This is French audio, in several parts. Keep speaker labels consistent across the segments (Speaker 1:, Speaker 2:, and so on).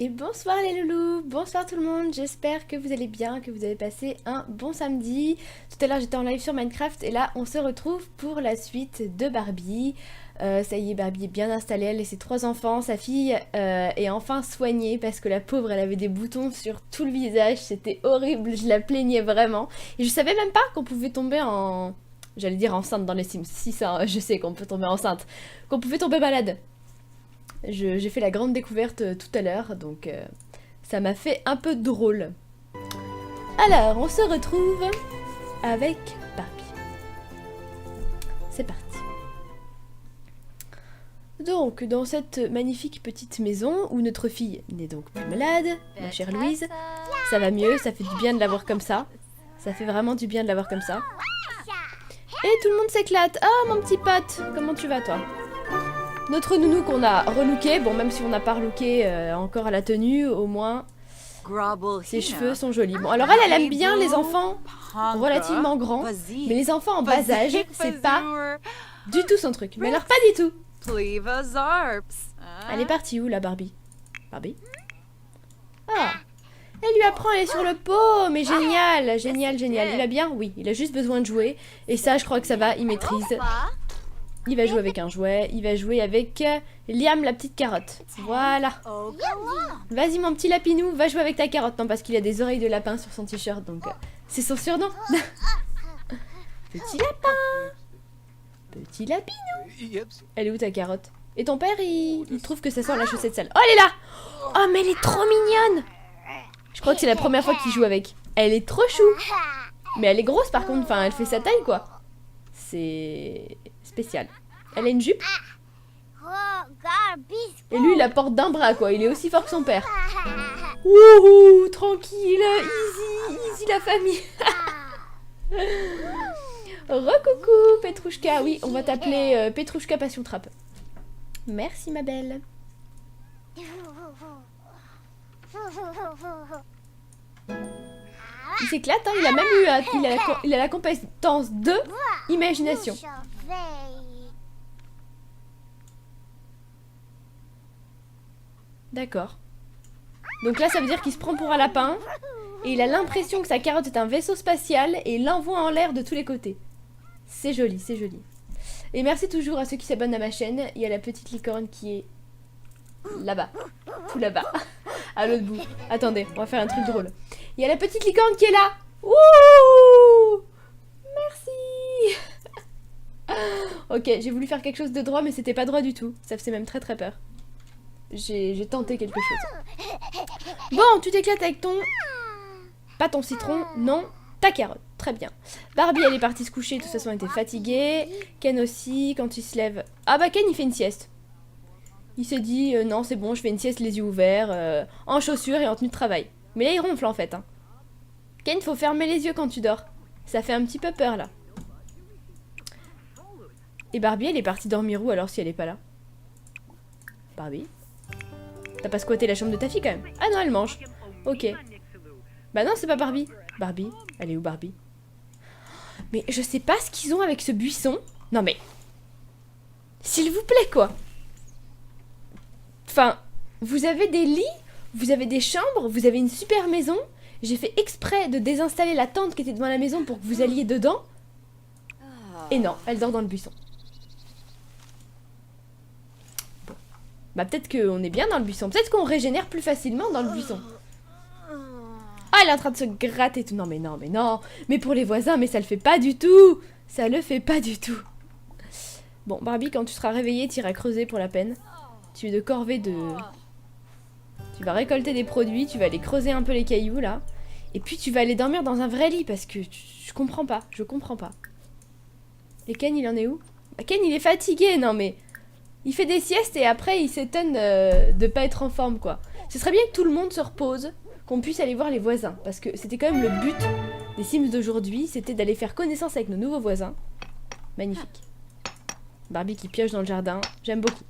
Speaker 1: Et bonsoir les loulous, bonsoir tout le monde, j'espère que vous allez bien, que vous avez passé un bon samedi. Tout à l'heure j'étais en live sur Minecraft et là on se retrouve pour la suite de Barbie. Ça y est, Barbie est bien installée, elle et ses 3 enfants, sa fille est enfin soignée parce que la pauvre elle avait des boutons sur tout le visage, c'était horrible, je la plaignais vraiment. Et je savais même pas qu'on pouvait tomber en... J'allais dire enceinte dans les Sims, si ça, je sais qu'on peut tomber enceinte, qu'on pouvait tomber malade. J'ai fait la grande découverte tout à l'heure, donc ça m'a fait un peu drôle. Alors, on se retrouve avec Barbie. C'est parti. Donc, dans cette magnifique petite maison où notre fille n'est donc plus malade, ma chère Louise, ça va mieux, ça fait du bien de la voir comme ça. Ça fait vraiment du bien de la voir comme ça. Et tout le monde s'éclate. Oh, mon petit pote, comment tu vas toi ? Notre nounou qu'on a relooké, bon même si on n'a pas relooké encore à la tenue, au moins ses cheveux sont jolis. Bon alors elle aime bien les enfants relativement grands, mais les enfants en bas âge, c'est pas du tout son truc. Mais alors pas du tout. Elle est partie où la Barbie? Barbie? Ah, elle lui apprend, elle est sur le pot, mais génial, génial, génial. Il va bien? Oui, il a juste besoin de jouer. Et ça je crois que ça va, il maîtrise. Il va jouer avec un jouet, il va jouer avec Liam la petite carotte. Voilà. Vas-y mon petit lapinou, va jouer avec ta carotte. Non parce qu'il a des oreilles de lapin sur son t-shirt, donc c'est son surnom. Petit lapin. Petit lapinou. Elle est où ta carotte? Et ton père, il trouve que ça sent la chaussette sale. Oh elle est là. Oh mais elle est trop mignonne. Je crois que c'est la première fois qu'il joue avec. Elle est trop chou. Mais elle est grosse par contre, enfin elle fait sa taille quoi. C'est spécial. Elle a une jupe. Et lui, il la porte d'un bras, quoi. Il est aussi fort que son père. Wouhou, tranquille, easy la famille. Recoucou, Petrouchka. Oui, on va t'appeler Petrouchka Passion Trappe. Merci, ma belle. Il s'éclate, hein. Il a même eu il a la compétence de imagination. D'accord. Donc là, ça veut dire qu'il se prend pour un lapin. Et il a l'impression que sa carotte est un vaisseau spatial. Et il l'envoie en l'air de tous les côtés. C'est joli, c'est joli. Et merci toujours à ceux qui s'abonnent à ma chaîne. Il y a la petite licorne qui est là-bas. Tout là-bas. À l'autre bout. Attendez, on va faire un truc drôle. Il y a la petite licorne qui est là. Ouh! Merci. Ok, j'ai voulu faire quelque chose de droit, mais c'était pas droit du tout. Ça faisait même très très peur. J'ai tenté quelque chose. Bon, tu t'éclates avec ton... Pas ton citron, non, ta carotte. Très bien. Barbie, elle est partie se coucher, de toute façon, elle était fatiguée. Ken aussi, quand il se lève... Ah bah Ken, il fait une sieste. Il s'est dit, non, c'est bon, je fais une sieste les yeux ouverts, en chaussures et en tenue de travail. Mais là, il ronfle, en fait. Hein. Ken, faut fermer les yeux quand tu dors. Ça fait un petit peu peur, là. Et Barbie, elle est partie dormir où, alors, si elle est pas là? Barbie? T'as pas squatté la chambre de ta fille quand même? Ah non, elle mange. Ok. Bah non, c'est pas Barbie. Barbie? Elle est où Barbie? Mais je sais pas ce qu'ils ont avec ce buisson. Non mais... S'il vous plaît quoi. Enfin, vous avez des lits, vous avez des chambres, vous avez une super maison. J'ai fait exprès de désinstaller la tente qui était devant la maison pour que vous alliez dedans. Et non, elle dort dans le buisson. Bah peut-être qu'on est bien dans le buisson. Peut-être qu'on régénère plus facilement dans le buisson. Ah, elle est en train de se gratter tout. Non, mais non, mais non. Mais pour les voisins, mais ça le fait pas du tout. Ça le fait pas du tout. Bon, Barbie, quand tu seras réveillée, tu iras creuser pour la peine. Tu es de corvée de... Tu vas récolter des produits, tu vas aller creuser un peu les cailloux, là. Et puis tu vas aller dormir dans un vrai lit, parce que je comprends pas. Je comprends pas. Et Ken, il en est où? Bah, Ken, il est fatigué, non mais... Il fait des siestes et après il s'étonne de pas être en forme quoi. Ce serait bien que tout le monde se repose, qu'on puisse aller voir les voisins. Parce que c'était quand même le but des Sims d'aujourd'hui, c'était d'aller faire connaissance avec nos nouveaux voisins. Magnifique. Barbie qui pioche dans le jardin, j'aime beaucoup.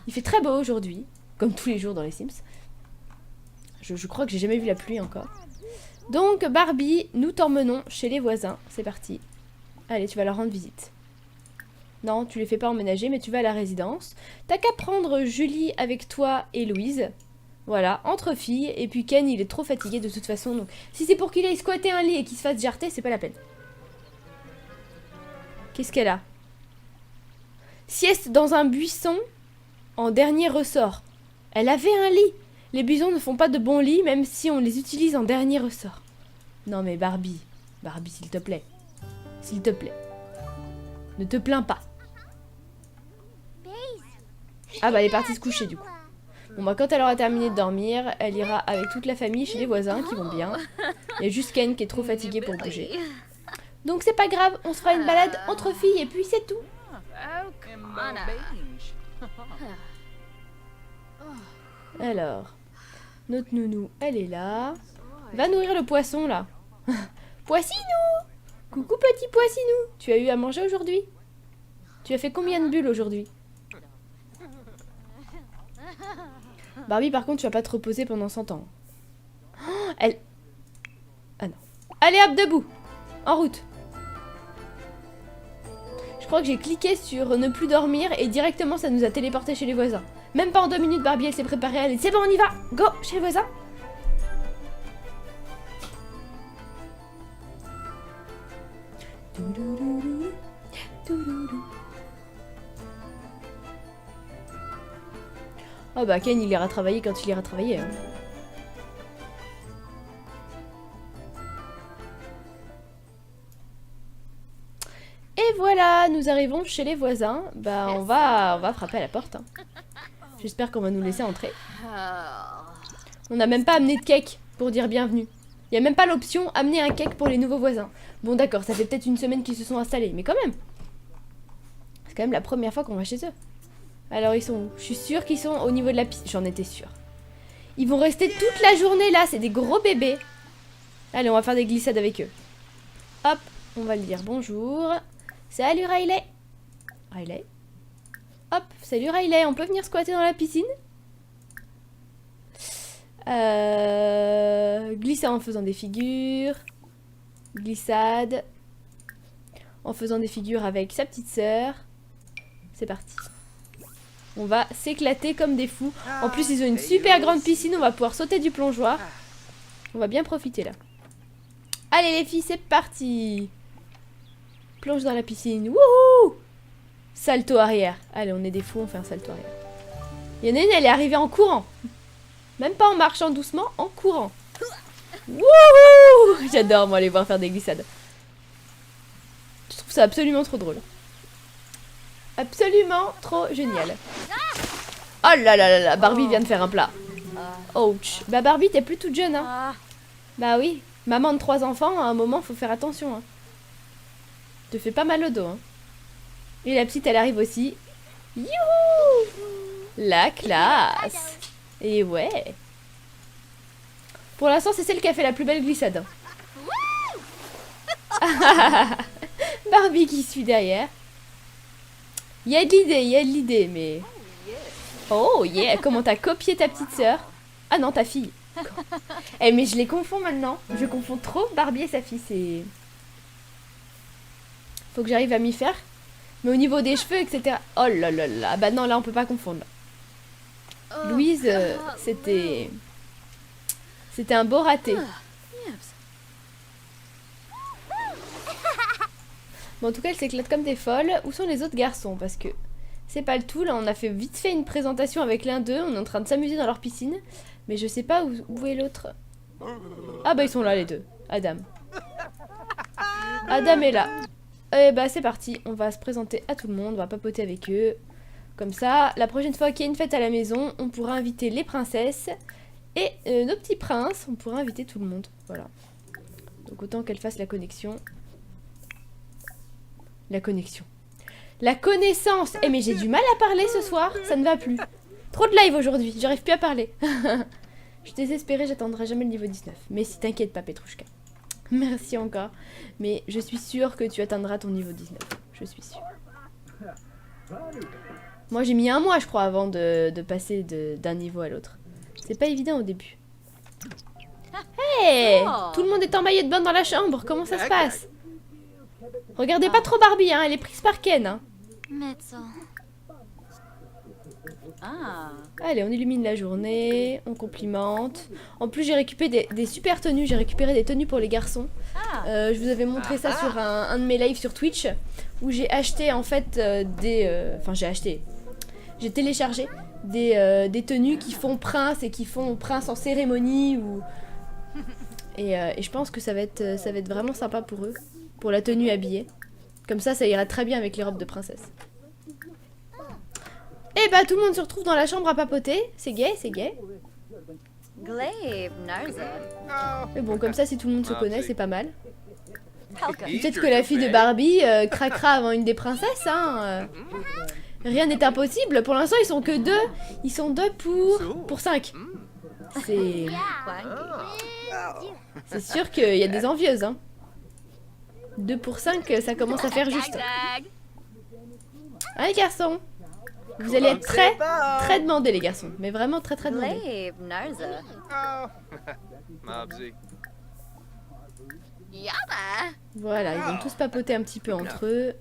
Speaker 1: Il fait très beau aujourd'hui, comme tous les jours dans les Sims. Je crois que j'ai jamais vu la pluie encore. Donc Barbie, nous t'emmenons chez les voisins, c'est parti. Allez, tu vas leur rendre visite. Non, tu les fais pas emménager, mais tu vas à la résidence. T'as qu'à prendre Julie avec toi et Louise. Voilà, entre filles. Et puis Ken, il est trop fatigué de toute façon. Donc, si c'est pour qu'il aille squatter un lit et qu'il se fasse jarter, c'est pas la peine. Qu'est-ce qu'elle a? Sieste dans un buisson en dernier ressort. Elle avait un lit. Les buissons ne font pas de bons lits, même si on les utilise en dernier ressort. Non mais Barbie. Barbie, s'il te plaît. S'il te plaît. Ne te plains pas. Ah bah elle est partie se coucher du coup. Bon bah quand elle aura terminé de dormir, elle ira avec toute la famille chez les voisins qui vont bien. Il y a juste Ken qui est trop fatigué pour bouger. Donc c'est pas grave, on se fera une balade entre filles et puis c'est tout. Alors, notre nounou, elle est là. Va nourrir le poisson là. Poissinou! Coucou petit poissinou, tu as eu à manger aujourd'hui? Tu as fait combien de bulles aujourd'hui? Barbie, par contre, tu vas pas te reposer pendant 100 ans. Oh, elle... Ah non. Allez hop, debout. En route. Je crois que j'ai cliqué sur ne plus dormir et directement ça nous a téléporté chez les voisins. Même pas en 2 minutes, Barbie, elle s'est préparée. Allez, c'est bon, on y va. Go, chez les voisins. Oh bah Ken il ira travailler quand il ira travailler. Hein. Et voilà, nous arrivons chez les voisins. Bah on va frapper à la porte. Hein. J'espère qu'on va nous laisser entrer. On n'a même pas amené de cake pour dire bienvenue. Il n'y a même pas l'option amener un cake pour les nouveaux voisins. Bon d'accord, ça fait peut-être une semaine qu'ils se sont installés, mais quand même. C'est quand même la première fois qu'on va chez eux. Alors ils sont où? Je suis sûre qu'ils sont au niveau de la piscine. J'en étais sûre. Ils vont rester toute la journée là, c'est des gros bébés. Allez, on va faire des glissades avec eux. Hop, on va lui dire bonjour. Salut Riley. Riley. Hop, salut Riley, on peut venir squatter dans la piscine? Glisser en faisant des figures. Glissade. En faisant des figures avec sa petite sœur. C'est parti. On va s'éclater comme des fous. En plus, ils ont une super grande piscine. On va pouvoir sauter du plongeoir. On va bien profiter là. Allez les filles, c'est parti. Plonge dans la piscine. Wouhou! Salto arrière. Allez, on est des fous, on fait un salto arrière. Il y en a une, elle est arrivée en courant. Même pas en marchant doucement, en courant. Wouhou! J'adore, moi, les voir faire des glissades. Je trouve ça absolument trop drôle. Absolument trop génial. Oh là là là là, Barbie vient de faire un plat. Ouch. Bah Barbie, t'es plus toute jeune, hein. Bah oui, maman de 3 enfants, à un moment, faut faire attention, hein. Te fais pas mal au dos, hein. Et la petite, elle arrive aussi. Youhou! La classe. Et ouais. Pour l'instant, c'est celle qui a fait la plus belle glissade. Barbie qui suit derrière. Il y a de l'idée, mais... Oh yeah, comment t'as copié ta petite sœur? Ah non, ta fille. Eh mais je les confonds maintenant. Je confonds trop Barbie et sa fille, c'est... Faut que j'arrive à m'y faire. Mais au niveau des cheveux, etc. Oh là là là. Bah non, là on peut pas confondre. Louise, c'était... C'était un beau raté. Bon, en tout cas, elle s'éclate comme des folles. Où sont les autres garçons? Parce que c'est pas le tout. Là, on a fait vite fait une présentation avec l'un d'eux. On est en train de s'amuser dans leur piscine. Mais je sais pas où est l'autre. Ah bah, ils sont là, les deux. Adam. Adam est là. Et bah, c'est parti. On va se présenter à tout le monde. On va papoter avec eux. Comme ça, la prochaine fois qu'il y a une fête à la maison, on pourra inviter les princesses. Et nos petits princes. On pourra inviter tout le monde. Voilà. Donc, autant qu'elle fasse la connexion. La connexion. La connaissance. Eh mais j'ai du mal à parler ce soir. Ça ne va plus. Trop de live aujourd'hui. J'arrive plus à parler. Je suis désespérée. J'atteindrai jamais le niveau 19. Mais si t'inquiète pas, Petrouchka. Merci encore. Mais je suis sûre que tu atteindras ton niveau 19. Je suis sûre. Moi j'ai mis 1 mois je crois avant de passer d'un niveau à l'autre. C'est pas évident au début. Hey! Tout le monde est en maillot de bain dans la chambre. Comment ça se passe? Regardez pas trop Barbie, hein, elle est prise par Ken. Hein. Allez, on illumine la journée, on complimente. En plus, j'ai récupéré des super tenues. J'ai récupéré des tenues pour les garçons. Je vous avais montré ça sur un de mes lives sur Twitch, où j'ai acheté en fait Enfin, j'ai téléchargé des tenues qui font prince et qui font prince en cérémonie ou... Et je pense que ça va être vraiment sympa pour eux, pour la tenue habillée. Comme ça ira très bien avec les robes de princesse. Et bah tout le monde se retrouve dans la chambre à papoter. C'est gay, c'est gay. Mais bon, comme ça, si tout le monde se connaît, c'est pas mal. Peut-être que la fille de Barbie craquera avant une des princesses, hein. Rien n'est impossible. Pour l'instant, ils sont que 2. Ils sont 2 pour 5. C'est sûr qu'il y a des envieuses, hein. 2 pour 5, ça commence à faire juste. Allez, garçons. Vous allez être très demandés, les garçons. Mais vraiment très demandés. Voilà, ils vont tous papoter un petit peu entre eux.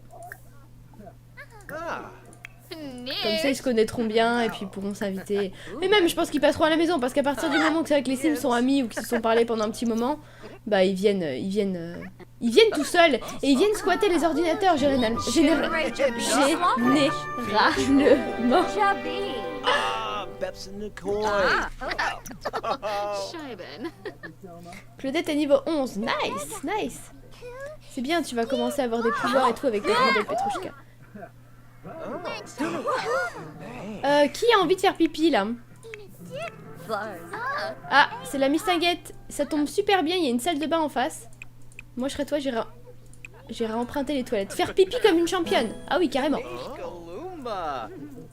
Speaker 1: Comme ça, ils se connaîtront bien et puis ils pourront s'inviter. Mais même, je pense qu'ils passeront à la maison parce qu'à partir du moment que c'est vrai que les Sims sont amis ou qu'ils se sont parlé pendant un petit moment, bah ils viennent tout seuls et ils viennent squatter les ordinateurs généralement. Claudette est niveau 11. Nice. C'est bien, tu vas commencer à avoir des pouvoirs et tout avec ta belle Petrouchka. Qui a envie de faire pipi là? Ah, c'est la mistinguette. Ça tombe super bien, il y a une salle de bain en face. Moi je serais toi, j'irai emprunter les toilettes. Faire pipi comme une championne. Ah oui, carrément.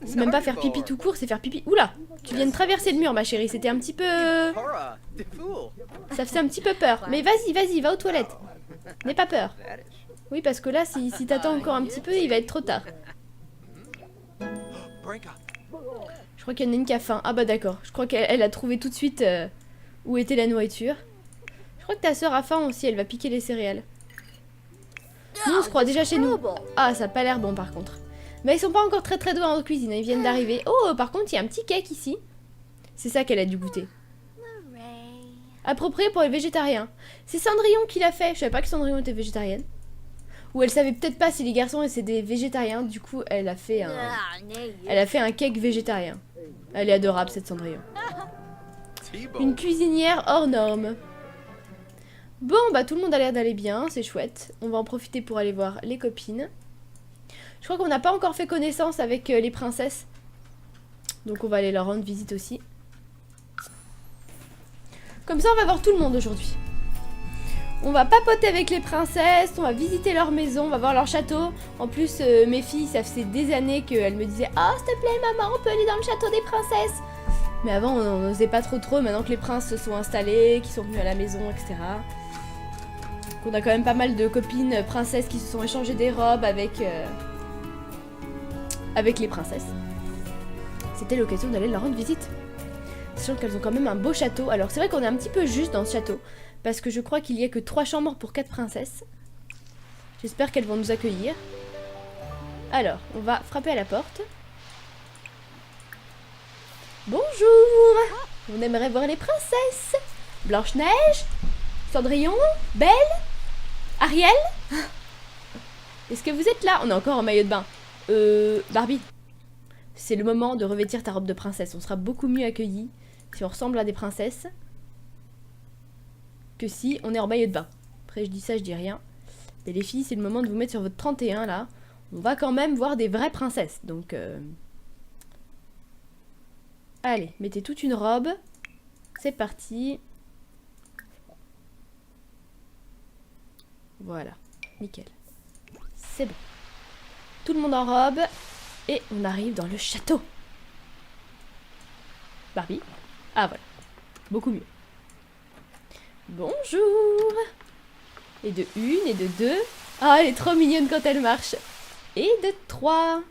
Speaker 1: C'est même pas faire pipi tout court, c'est faire pipi... Oula, tu viens de traverser le mur ma chérie, c'était un petit peu... Ça faisait un petit peu peur. Mais vas-y, va aux toilettes. N'aie pas peur. Oui, parce que là, si t'attends encore un petit peu, il va être trop tard. Je crois qu'il y en a une qui a faim. Ah bah d'accord, je crois qu'elle a trouvé tout de suite où était la nourriture. Je crois que ta soeur a faim aussi, elle va piquer les céréales. Nous, on se croit déjà chez nous. Ah, ça a pas l'air bon par contre. Mais ils sont pas encore très doués en cuisine, ils viennent d'arriver. Oh, par contre, il y a un petit cake ici. C'est ça qu'elle a dû goûter. Approprié pour les végétariens. C'est Cendrillon qui l'a fait. Je savais pas que Cendrillon était végétarienne. Ou elle savait peut-être pas si les garçons étaient des végétariens. Du coup, elle a fait un cake végétarien. Elle est adorable cette Cendrillon. Une cuisinière hors norme. Bon, bah tout le monde a l'air d'aller bien, c'est chouette. On va en profiter pour aller voir les copines. Je crois qu'on n'a pas encore fait connaissance avec les princesses. Donc on va aller leur rendre visite aussi. Comme ça, on va voir tout le monde aujourd'hui. On va papoter avec les princesses, on va visiter leur maison, on va voir leur château. En plus, mes filles, ça faisait des années qu'elles me disaient « Oh, s'il te plaît, maman, on peut aller dans le château des princesses ?» Mais avant, on n'osait pas trop, maintenant que les princes se sont installés, qu'ils sont venus à la maison, etc. Donc on a quand même pas mal de copines princesses qui se sont échangées des robes avec les princesses. C'était l'occasion d'aller leur rendre visite. Sachant qu'elles ont quand même un beau château. Alors c'est vrai qu'on est un petit peu juste dans ce château. Parce que je crois qu'il y a que 3 chambres pour 4 princesses. J'espère qu'elles vont nous accueillir. Alors, on va frapper à la porte. Bonjour! On aimerait voir les princesses. Blanche-Neige? Cendrillon? Belle? Ariel? Est-ce que vous êtes là? On est encore en maillot de bain. Barbie. C'est le moment de revêtir ta robe de princesse. On sera beaucoup mieux accueillis si on ressemble à des princesses que si on est en maillot de bain. Après, je dis ça, je dis rien. Mais les filles, c'est le moment de vous mettre sur votre 31, là. On va quand même voir des vraies princesses. Donc, allez, mettez toute une robe. C'est parti. Voilà, nickel. C'est bon. Tout le monde en robe. Et on arrive dans le château. Barbie. Ah, voilà. Beaucoup mieux. Bonjour. Et de 1, et de 2. Ah, elle est trop mignonne quand elle marche. Et de 3.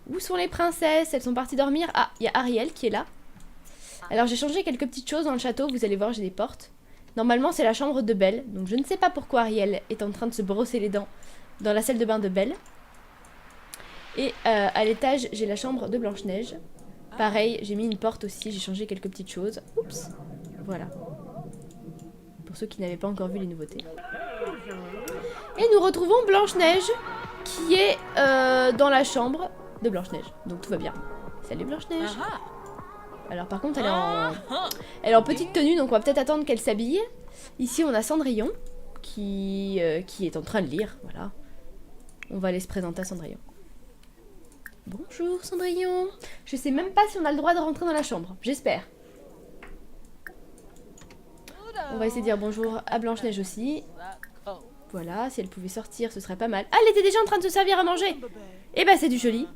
Speaker 1: Où sont les princesses? Elles sont parties dormir. Ah, il y a Ariel qui est là. Alors, j'ai changé quelques petites choses dans le château. Vous allez voir, j'ai des portes. Normalement, c'est la chambre de Belle. Donc, je ne sais pas pourquoi Ariel est en train de se brosser les dents dans la salle de bain de Belle. Et à l'étage, j'ai la chambre de Blanche-Neige. Pareil, j'ai mis une porte aussi, j'ai changé quelques petites choses. Oups, voilà. Pour ceux qui n'avaient pas encore vu les nouveautés. Et nous retrouvons Blanche-Neige, qui est dans la chambre de Blanche-Neige. Donc tout va bien. Salut Blanche-Neige. Alors par contre, elle est en petite tenue, donc on va peut-être attendre qu'elle s'habille. Ici, on a Cendrillon, qui est en train de lire, voilà. On va aller se présenter à Cendrillon. Bonjour Cendrillon. Je sais même pas si on a le droit de rentrer dans la chambre. J'espère. On va essayer de dire bonjour à Blanche-Neige aussi. Voilà, si elle pouvait sortir, ce serait pas mal. Ah, elle était déjà en train de se servir à manger. Eh ben, c'est du joli.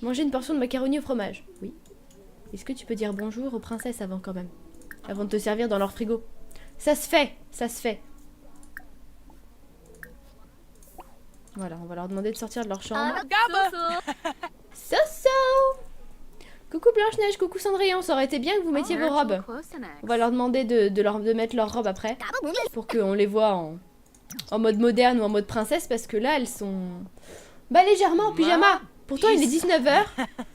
Speaker 1: Manger une portion de macaroni au fromage. Oui. Est-ce que tu peux dire bonjour aux princesses avant quand même? Avant de te servir dans leur frigo. Ça se fait, ça se fait. Voilà, on va leur demander de sortir de leur chambre. Soso! Coucou Blanche-Neige, coucou Cendrillon, ça aurait été bien que vous mettiez vos robes. On va leur demander de mettre leurs robes après. Pour qu'on les voit en mode moderne ou en mode princesse, parce que là, elles sont... Bah légèrement en pyjama. Pourtant, il est 19 h.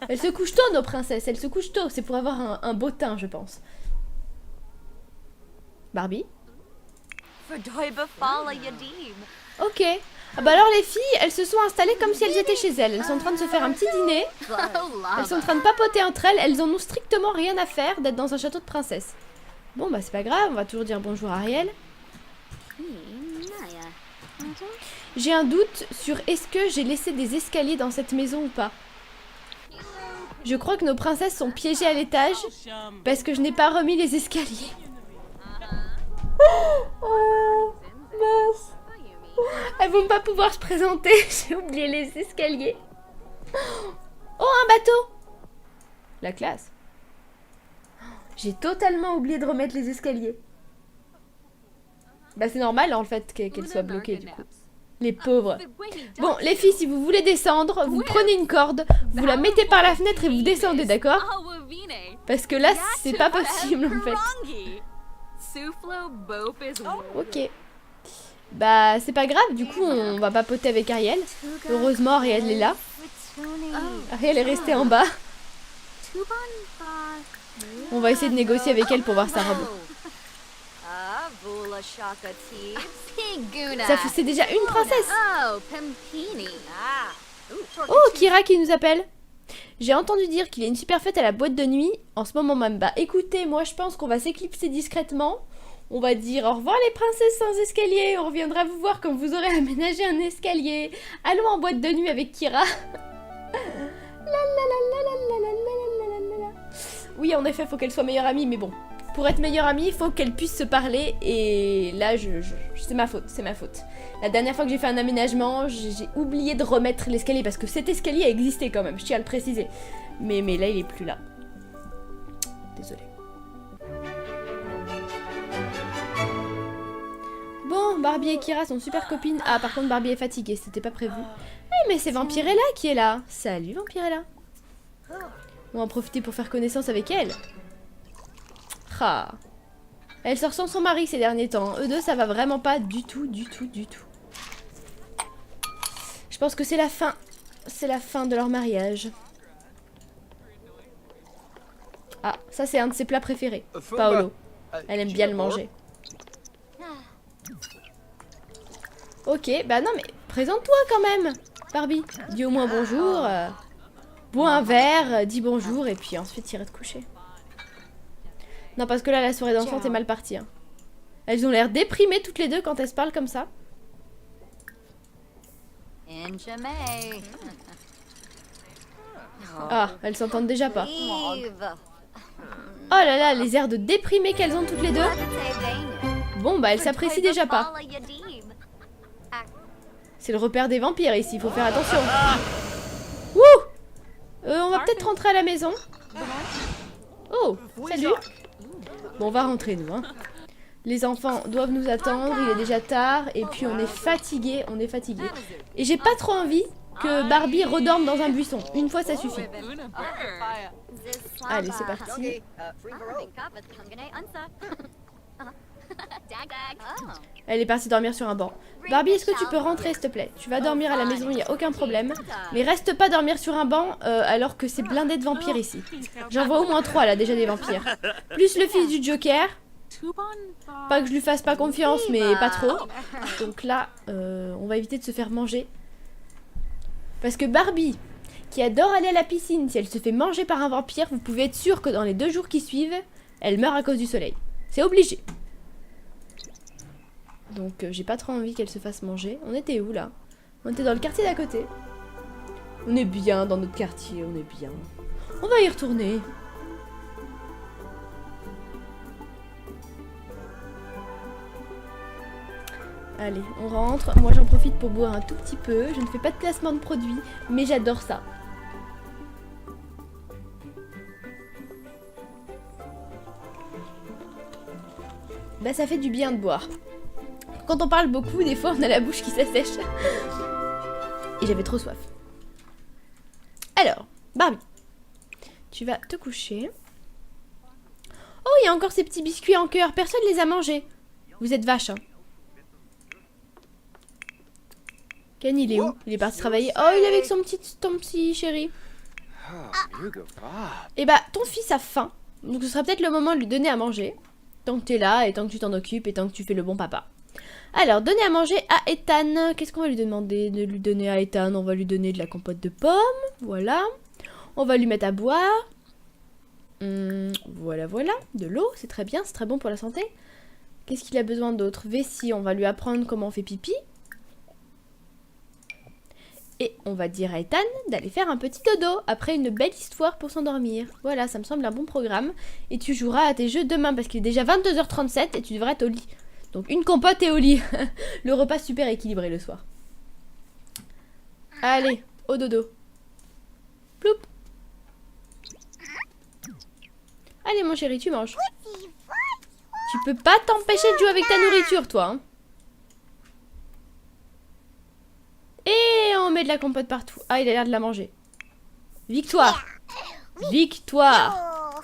Speaker 1: Elles se couchent tôt, nos princesses. Elles se couchent tôt. C'est pour avoir un beau teint, je pense. Barbie? Ok. Ah bah alors les filles, elles se sont installées comme si elles étaient chez elles. Elles sont en train de se faire un petit dîner. Elles sont en train de papoter entre elles. Elles en ont strictement rien à faire d'être dans un château de princesse. Bon bah c'est pas grave, on va toujours dire bonjour à Ariel. J'ai un doute sur est-ce que j'ai laissé des escaliers dans cette maison ou pas. Je crois que nos princesses sont piégées à l'étage parce que je n'ai pas remis les escaliers. Oh, mince. Elles vont pas pouvoir se présenter. J'ai oublié les escaliers. Oh, un bateau. La classe. J'ai totalement oublié de remettre les escaliers. Bah c'est normal en fait qu'elles soient bloquées du coup. Les pauvres. Bon, les filles, si vous voulez descendre, vous prenez une corde, vous la mettez par la fenêtre et vous descendez, d'accord? Parce que là, c'est pas possible en fait. Ok. Bah, c'est pas grave, du coup, on va papoter avec Ariel. Heureusement, Ariel est là. Ariel est restée en bas. On va essayer de négocier avec elle pour voir sa robe. C'est déjà une princesse. Oh, Kira qui nous appelle. J'ai entendu dire qu'il y a une super fête à la boîte de nuit en ce moment même. Bah écoutez, moi je pense qu'on va s'éclipser discrètement. On va dire au revoir les princesses sans escalier. On reviendra vous voir quand vous aurez aménagé un escalier. Allons en boîte de nuit avec Kira. Oui, en effet, faut qu'elle soit meilleure amie, mais bon. Pour être meilleure amie, il faut qu'elle puisse se parler. Et là, c'est ma faute, c'est ma faute. La dernière fois que j'ai fait un aménagement, j'ai oublié de remettre l'escalier. Parce que cet escalier a existé quand même, je tiens à le préciser. Mais là, il est plus là. Désolée. Bon, Barbie et Kira sont super copines. Ah, par contre, Barbie est fatiguée, c'était pas prévu. Eh, mais c'est Vampirella qui est là. Salut, Vampirella. On va en profiter pour faire connaissance avec elle. Ah. Elle sort sans son mari ces derniers temps. Eux deux, ça va vraiment pas du tout, du tout, du tout. Je pense que c'est la fin. C'est la fin de leur mariage. Ah, ça c'est un de ses plats préférés. Paolo. Elle aime bien le manger. Ok, bah non mais présente-toi quand même, Barbie. Dis au moins bonjour. Bois un verre, dis bonjour et puis ensuite irai te coucher. Non, parce que là, la soirée d'enfant est mal partie. Hein. Elles ont l'air déprimées toutes les deux quand elles se parlent comme ça. Ah, elles s'entendent déjà pas. Oh là là, les airs de déprimées qu'elles ont toutes les deux. Bon, bah elles s'apprécient déjà pas. C'est le repère des vampires ici, il faut faire attention. Wouh! On va peut-être rentrer à la maison. Oh, salut. Bon, on va rentrer, nous. Hein. Les enfants doivent nous attendre, il est déjà tard. Et puis, on est fatigué, on est fatigué. Et j'ai pas trop envie que Barbie redorme dans un buisson. Une fois, ça suffit. Allez, c'est parti. Elle est partie dormir sur un banc. Barbie, est-ce que tu peux rentrer, s'il te plaît? Tu vas dormir à la maison, il n'y a aucun problème. Mais reste pas dormir sur un banc alors que c'est blindé de vampires ici. J'en vois au moins 3 là, déjà des vampires. Plus le fils du Joker. Pas que je lui fasse pas confiance, mais pas trop. Donc là, on va éviter de se faire manger. Parce que Barbie, qui adore aller à la piscine, si elle se fait manger par un vampire, vous pouvez être sûr que dans les 2 jours qui suivent, elle meurt à cause du soleil. C'est obligé. Donc j'ai pas trop envie qu'elle se fasse manger. On était où là? On était dans le quartier d'à côté. On est bien dans notre quartier, on est bien. On va y retourner. Allez, on rentre. Moi j'en profite pour boire un tout petit peu. Je ne fais pas de placement de produits, mais j'adore ça. Bah ça fait du bien de boire. Quand on parle beaucoup, des fois on a la bouche qui s'assèche. Et j'avais trop soif. Alors, Barbie, tu vas te coucher. Oh, il y a encore ces petits biscuits en cœur. Personne les a mangés. Vous êtes vache, hein. Ken, il est où? Il est parti travailler. Oh, il est avec ton petit chéri. Et bah, ton fils a faim. Donc ce sera peut-être le moment de lui donner à manger. Tant que t'es là, et tant que tu t'en occupes, et tant que tu fais le bon papa. Alors, donner à manger à Ethan. Qu'est-ce qu'on va lui demander de lui donner à Ethan? On va lui donner de la compote de pommes. Voilà. On va lui mettre à boire. Voilà, voilà. De l'eau, c'est très bien, c'est très bon pour la santé. Qu'est-ce qu'il a besoin d'autre? Vessie, on va lui apprendre comment on fait pipi. Et on va dire à Ethan d'aller faire un petit dodo après une belle histoire pour s'endormir. Voilà, ça me semble un bon programme. Et tu joueras à tes jeux demain parce qu'il est déjà 22h37 et tu devrais être au lit. Donc une compote et au lit. Le repas super équilibré le soir. Allez, au dodo. Ploup. Allez mon chéri, tu manges. Tu peux pas t'empêcher de jouer avec ta nourriture, toi. Hein. Et on met de la compote partout. Ah, il a l'air de la manger. Victoire. Victoire.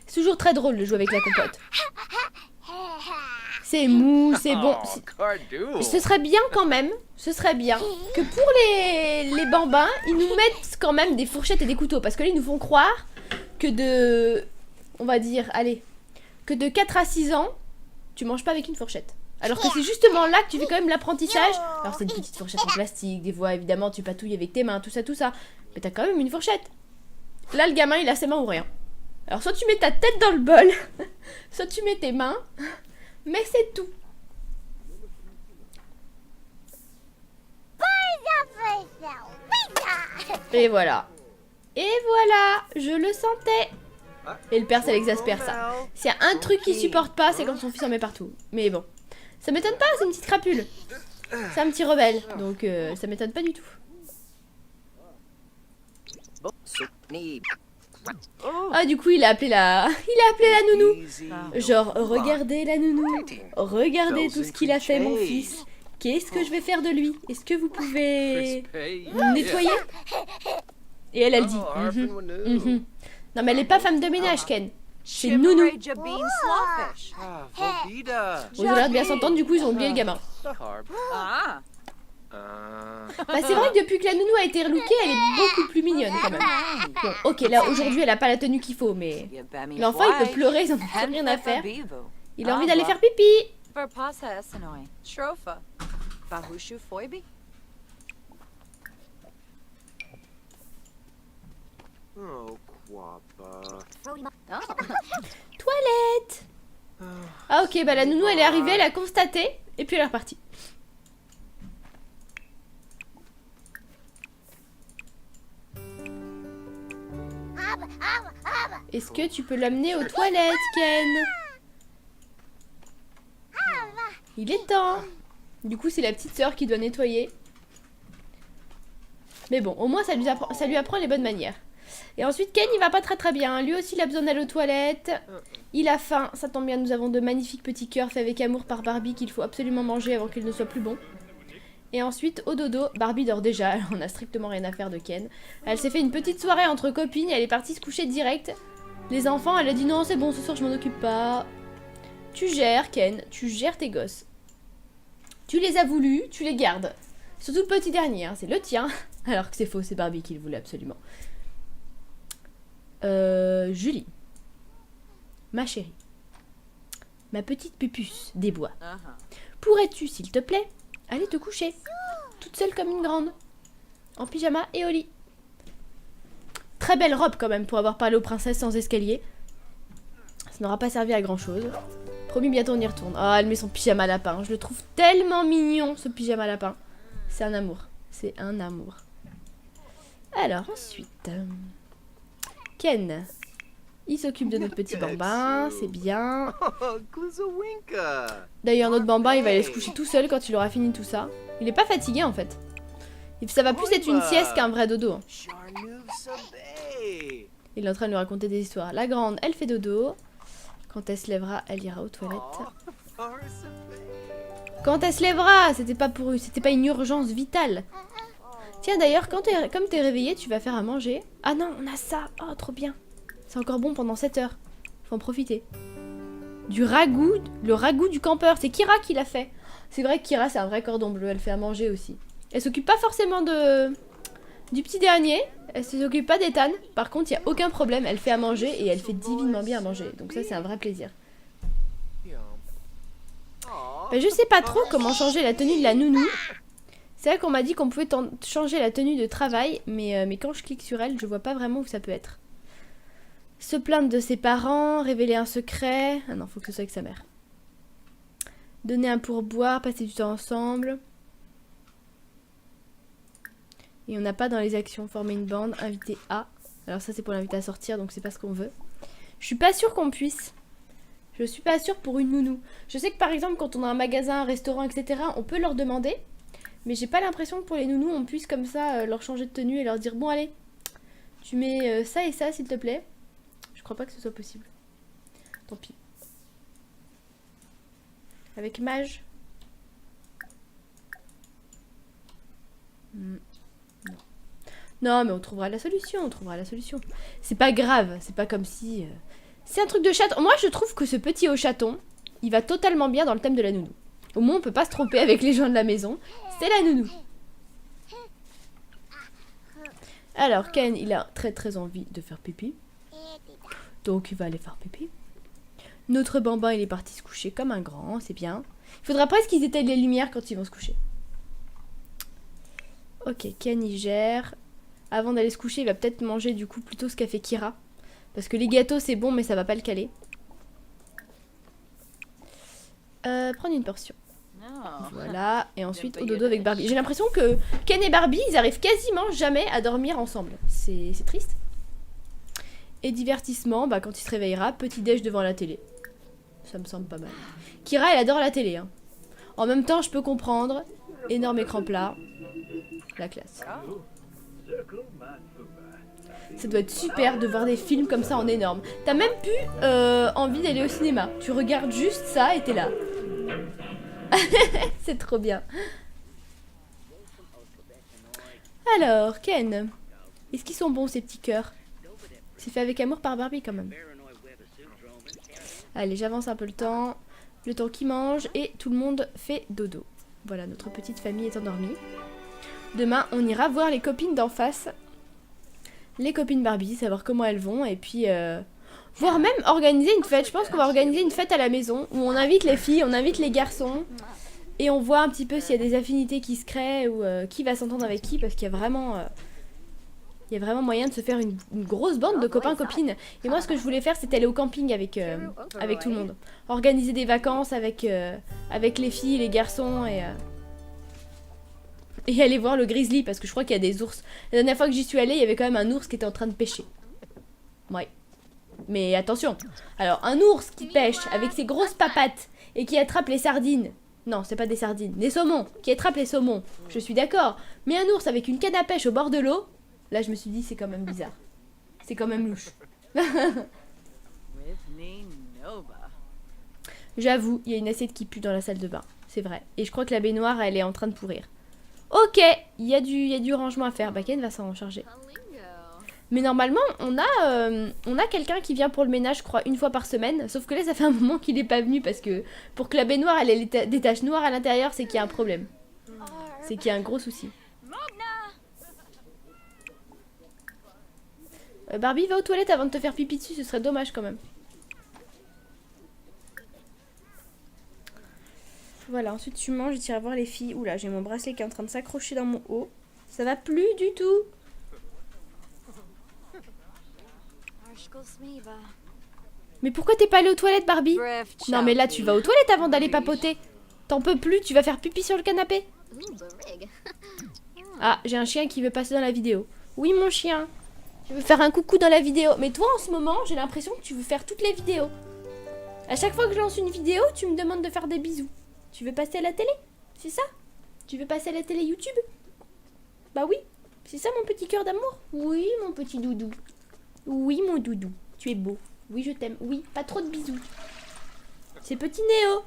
Speaker 1: C'est toujours très drôle de jouer avec la compote. C'est mou, c'est bon. Ce serait bien quand même, ce serait bien que pour les bambins, ils nous mettent quand même des fourchettes et des couteaux. Parce que là, ils nous font croire que on va dire, allez, que de 4 à 6 ans, tu manges pas avec une fourchette. Alors que c'est justement là que tu fais quand même l'apprentissage. Alors c'est une petite fourchette en plastique, des fois évidemment tu patouilles avec tes mains, tout ça. Mais t'as quand même une fourchette. Là le gamin il a ses mains ou rien. Alors soit tu mets ta tête dans le bol, soit tu mets tes mains, mais c'est tout. Et voilà. Et voilà, je le sentais. Et le père ça l'exaspère ça. S'il y a un truc qu'il supporte pas, c'est quand son fils en met partout. Mais bon. Ça m'étonne pas, c'est une petite crapule. C'est un petit rebelle, donc ça m'étonne pas du tout. Ah du coup il a appelé la nounou. Genre regardez la nounou. Regardez tout ce qu'il a fait mon fils. Qu'est-ce que je vais faire de lui? Est-ce que vous pouvez nettoyer? Et elle dit Non mais elle est pas femme de ménage Ken. C'est nounou. Ils ont l'air de bien s'entendre, du coup ils ont oublié le gamin. Bah c'est vrai que depuis que la nounou a été relookée, elle est beaucoup plus mignonne quand même. Bon, ok, là aujourd'hui elle a pas la tenue qu'il faut, mais l'enfant il peut pleurer, ils en ont rien à faire. Il a envie d'aller faire pipi. Toilette. Ah ok, bah la nounou elle est arrivée, elle a constaté, et puis elle est repartie. Est-ce que tu peux l'amener aux toilettes, Ken? Il est temps. Du coup c'est la petite sœur qui doit nettoyer. Mais bon, au moins ça lui apprend les bonnes manières. Et ensuite Ken il va pas très bien. Lui aussi il a besoin d'aller aux toilettes. Il a faim, ça tombe bien, nous avons de magnifiques petits cœurs faits avec amour par Barbie qu'il faut absolument manger avant qu'il ne soit plus bon. Et ensuite au dodo, Barbie dort déjà, on a strictement rien à faire de Ken. Elle s'est fait une petite soirée entre copines, elle est partie se coucher direct. Les enfants, elle a dit non, c'est bon, ce soir je m'en occupe pas. Tu gères, Ken, tu gères tes gosses. Tu les as voulus, tu les gardes. Surtout le petit dernier, hein, c'est le tien. Alors que c'est faux, c'est Barbie qui le voulait absolument. Julie. Ma chérie. Ma petite pupuce des bois. Pourrais-tu, s'il te plaît, aller te coucher? Toute seule comme une grande. En pyjama et au lit. Très belle robe quand même pour avoir parlé aux princesses sans escalier. Ça n'aura pas servi à grand chose. Promis, bientôt on y retourne. Oh, elle met son pyjama lapin. Je le trouve tellement mignon, ce pyjama lapin. C'est un amour. C'est un amour. Alors, ensuite... Ken. Il s'occupe de notre petit bambin. C'est bien. D'ailleurs, notre bambin, il va aller se coucher tout seul quand il aura fini tout ça. Il est pas fatigué, en fait. Et ça va plus être une sieste qu'un vrai dodo. Hein. Il est en train de lui raconter des histoires. La grande, elle fait dodo. Quand elle se lèvera, elle ira aux toilettes. Quand elle se lèvera, c'était pas une urgence vitale. Tiens d'ailleurs, comme t'es réveillé, tu vas faire à manger. Ah non, on a ça. Oh, trop bien. C'est encore bon pendant 7 heures. Faut en profiter. Du ragoût, le ragoût du campeur. C'est Kira qui l'a fait. C'est vrai que Kira, c'est un vrai cordon bleu. Elle fait à manger aussi. Elle s'occupe pas forcément du petit dernier. Elle s'occupe pas d'Ethan. Par contre, il n'y a aucun problème. Elle fait à manger et elle fait divinement bien à manger. Donc ça, c'est un vrai plaisir. Ben, je sais pas trop comment changer la tenue de la nounou. C'est vrai qu'on m'a dit qu'on pouvait changer la tenue de travail. Mais quand je clique sur elle, je vois pas vraiment où ça peut être. Se plaindre de ses parents, révéler un secret. Ah non, faut que ce soit avec sa mère. Donner un pourboire, passer du temps ensemble. Et on n'a pas dans les actions former une bande, inviter à. Alors ça c'est pour l'inviter à sortir, donc c'est pas ce qu'on veut. Je suis pas sûre qu'on puisse. Je suis pas sûre pour une nounou. Je sais que par exemple quand on a un magasin, un restaurant, etc. on peut leur demander. Mais j'ai pas l'impression que pour les nounous on puisse comme ça leur changer de tenue et leur dire bon allez, tu mets ça et ça s'il te plaît. Je crois pas que ce soit possible. Tant pis. Avec Mage. Non, mais on trouvera la solution, C'est pas grave, c'est pas comme si... C'est un truc de chaton. Moi, je trouve que ce petit haut chaton, il va totalement bien dans le thème de la nounou. Au moins, on peut pas se tromper avec les gens de la maison. C'est la nounou. Alors, Ken, il a très très envie de faire pipi. Donc, il va aller faire pipi. Notre bambin, il est parti se coucher comme un grand, c'est bien. Il faudra presque qu'ils éteignent les lumières quand ils vont se coucher. Ok, Ken, il gère... Avant d'aller se coucher, il va peut-être manger du coup plutôt ce qu'a fait Kira. Parce que les gâteaux c'est bon mais ça va pas le caler. Prendre une portion. Voilà, et ensuite au dodo avec Barbie. J'ai l'impression que Ken et Barbie, ils arrivent quasiment jamais à dormir ensemble. C'est triste. Et divertissement, bah quand il se réveillera, petit déj devant la télé. Ça me semble pas mal. Kira, elle adore la télé. Hein. En même temps, je peux comprendre. Énorme écran plat. La classe. Ça doit être super de voir des films comme ça en énorme. T'as même plus envie d'aller au cinéma. Tu regardes juste ça et t'es là. C'est trop bien. Alors, Ken. Est-ce qu'ils sont bons ces petits cœurs? C'est fait avec amour par Barbie quand même. Allez, j'avance un peu le temps. Le temps qui mange et tout le monde fait dodo. Voilà, notre petite famille est endormie. Demain, on ira voir les copines d'en face. Les copines Barbie, savoir comment elles vont. Et puis, voire même organiser une fête. Je pense qu'on va organiser une fête à la maison. Où on invite les filles, on invite les garçons. Et on voit un petit peu s'il y a des affinités qui se créent. Ou qui va s'entendre avec qui. Parce qu'il y a vraiment... il y a vraiment moyen de se faire une grosse bande de copains-copines. Et moi, ce que je voulais faire, c'était aller au camping avec tout le monde. Organiser des vacances avec les filles, les garçons et aller voir le grizzly, parce que je crois qu'il y a des ours. La dernière fois que j'y suis allée, il y avait quand même un ours qui était en train de pêcher. Ouais. Mais attention. Alors, un ours qui pêche avec ses grosses papates et qui attrape les sardines. Non, c'est pas des sardines. Des saumons. Qui attrape les saumons. Je suis d'accord. Mais un ours avec une canne à pêche au bord de l'eau, là, je me suis dit, c'est quand même bizarre. C'est quand même louche. J'avoue, il y a une assiette qui pue dans la salle de bain. C'est vrai. Et je crois que la baignoire, elle est en train de pourrir. Ok, il y a du rangement à faire. Bah, Ken va s'en charger. Mais normalement, on a quelqu'un qui vient pour le ménage, je crois, une fois par semaine. Sauf que là, ça fait un moment qu'il n'est pas venu parce que pour que la baignoire elle ait des taches noires à l'intérieur, c'est qu'il y a un problème. C'est qu'il y a un gros souci. Barbie, va aux toilettes avant de te faire pipi dessus, ce serait dommage quand même. Voilà, ensuite tu manges et tu iras voir les filles. Oula, j'ai mon bracelet qui est en train de s'accrocher dans mon haut. Ça va plus du tout. Mais pourquoi t'es pas allée aux toilettes, Barbie? Non mais là tu vas aux toilettes avant d'aller papoter. T'en peux plus, tu vas faire pipi sur le canapé. Ah, j'ai un chien qui veut passer dans la vidéo. Oui mon chien, je veux faire un coucou dans la vidéo. Mais toi en ce moment, j'ai l'impression que tu veux faire toutes les vidéos. À chaque fois que je lance une vidéo, tu me demandes de faire des bisous. Tu veux passer à la télé? C'est ça? Tu veux passer à la télé YouTube? Bah oui, c'est ça mon petit cœur d'amour. Oui mon petit doudou. Oui mon doudou, tu es beau. Oui je t'aime, oui, pas trop de bisous. C'est petit Néo.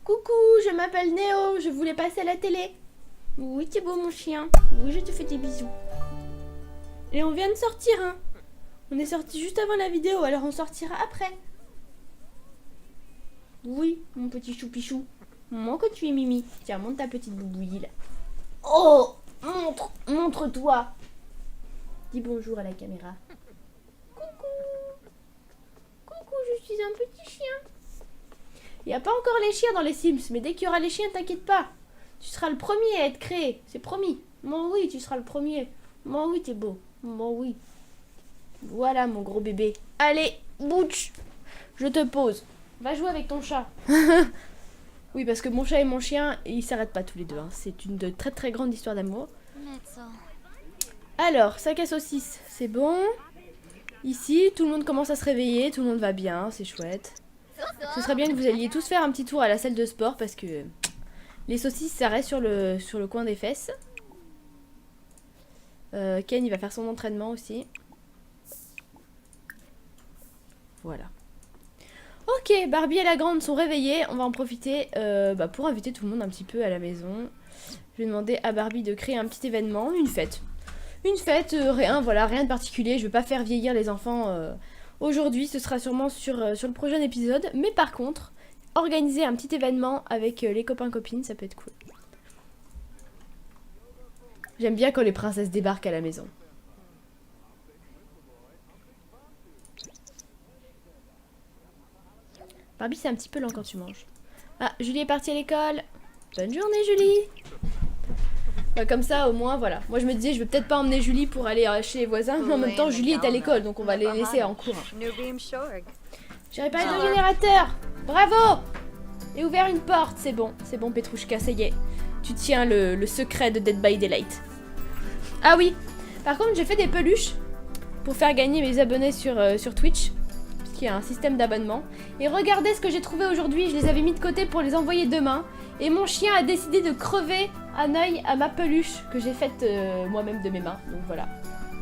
Speaker 1: Coucou, je m'appelle Néo, je voulais passer à la télé. Oui t'es beau mon chien, oui je te fais des bisous. Et on vient de sortir hein. On est sorti juste avant la vidéo, alors on sortira après. Oui, mon petit choupichou. Moi que tu es Mimi. Tiens, monte ta petite boubouille là. Oh, montre-toi. Dis bonjour à la caméra. Coucou. Coucou, je suis un petit chien. Il n'y a pas encore les chiens dans les Sims, mais dès qu'il y aura les chiens, t'inquiète pas. Tu seras le premier à être créé, c'est promis. Moi oui, tu seras le premier. Moi oui, t'es beau. Moi oui. Voilà mon gros bébé. Allez, bouch. Je te pose. Va jouer avec ton chat. Oui, parce que mon chat et mon chien, ils s'arrêtent pas tous les deux. Hein. C'est une de très très grande histoire d'amour. Alors, sac à saucisse, c'est bon. Ici, tout le monde commence à se réveiller, tout le monde va bien, c'est chouette. Ce serait bien que vous alliez tous faire un petit tour à la salle de sport parce que les saucisses, ça reste sur le coin des fesses. Ken, il va faire son entraînement aussi. Voilà. Ok, Barbie et la grande sont réveillées. On va en profiter pour inviter tout le monde un petit peu à la maison. Je vais demander à Barbie de créer un petit événement, une fête. Une fête, rien de particulier. Je ne vais pas faire vieillir les enfants aujourd'hui. Ce sera sûrement sur le prochain épisode. Mais par contre, organiser un petit événement avec les copains-copines, ça peut être cool. J'aime bien quand les princesses débarquent à la maison. Barbie, c'est un petit peu lent quand tu manges. Ah, Julie est partie à l'école. Bonne journée, Julie. Bah, comme ça, au moins, voilà. Moi, je me disais, je vais peut-être pas emmener Julie pour aller chez les voisins. Mais en même temps, Julie est à l'école, donc on va les laisser en cours. J'ai réparé le générateur. Bravo. Et ouvert une porte. C'est bon, Petrouchka, ça y est. Tu tiens le secret de Dead by Daylight. Ah oui. Par contre, j'ai fait des peluches pour faire gagner mes abonnés sur Twitch. Qui a un système d'abonnement. Et regardez ce que j'ai trouvé aujourd'hui. Je les avais mis de côté pour les envoyer demain. Et mon chien a décidé de crever un œil à ma peluche que j'ai faite moi-même de mes mains. Donc voilà.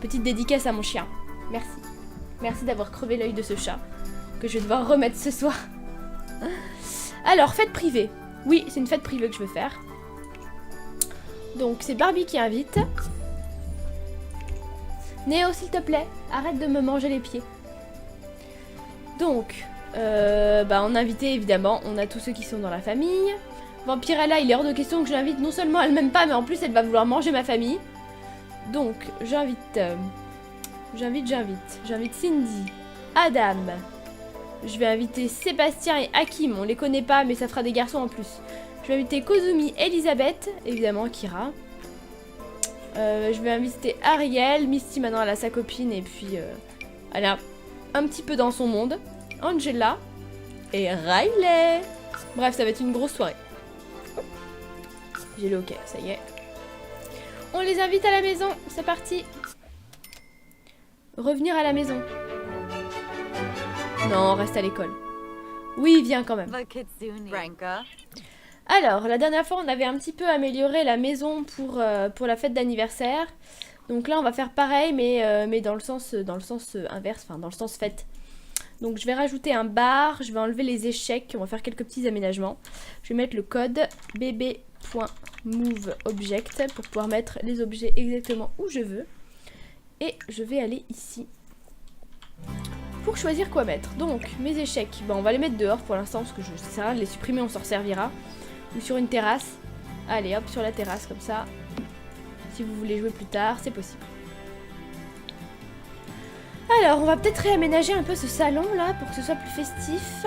Speaker 1: Petite dédicace à mon chien. Merci. Merci d'avoir crevé l'œil de ce chat. Que je vais devoir remettre ce soir. Alors, fête privée. Oui, c'est une fête privée que je veux faire. Donc, c'est Barbie qui invite. Néo, s'il te plaît, arrête de me manger les pieds. Donc, on a invité évidemment, on a tous ceux qui sont dans la famille. Vampirella, il est hors de question que je l'invite, non seulement elle m'aime pas, mais en plus elle va vouloir manger ma famille. Donc, j'invite Cindy, Adam. Je vais inviter Sébastien et Hakim, on les connaît pas, mais ça fera des garçons en plus. Je vais inviter Kozumi, Elisabeth, évidemment Kira. Je vais inviter Ariel, Misty maintenant elle a sa copine et puis elle a un petit peu dans son monde. Angela et Riley. Bref, ça va être une grosse soirée. J'ai le ok, ça y est. On les invite à la maison, c'est parti. Revenir à la maison. Non, reste à l'école. Oui, viens quand même. Alors, la dernière fois, on avait un petit peu amélioré la maison pour la fête d'anniversaire. Donc là, on va faire pareil, mais dans le sens inverse, enfin dans le sens fête. Donc je vais rajouter un bar, je vais enlever les échecs, on va faire quelques petits aménagements. Je vais mettre le code bb.moveobject pour pouvoir mettre les objets exactement où je veux. Et je vais aller ici. Pour choisir quoi mettre. Donc, mes échecs, on va les mettre dehors pour l'instant, parce que je sais rien de les supprimer, on s'en servira. Ou sur une terrasse. Allez, hop, sur la terrasse, comme ça. Si vous voulez jouer plus tard, c'est possible. Alors, on va peut-être réaménager un peu ce salon, là, pour que ce soit plus festif.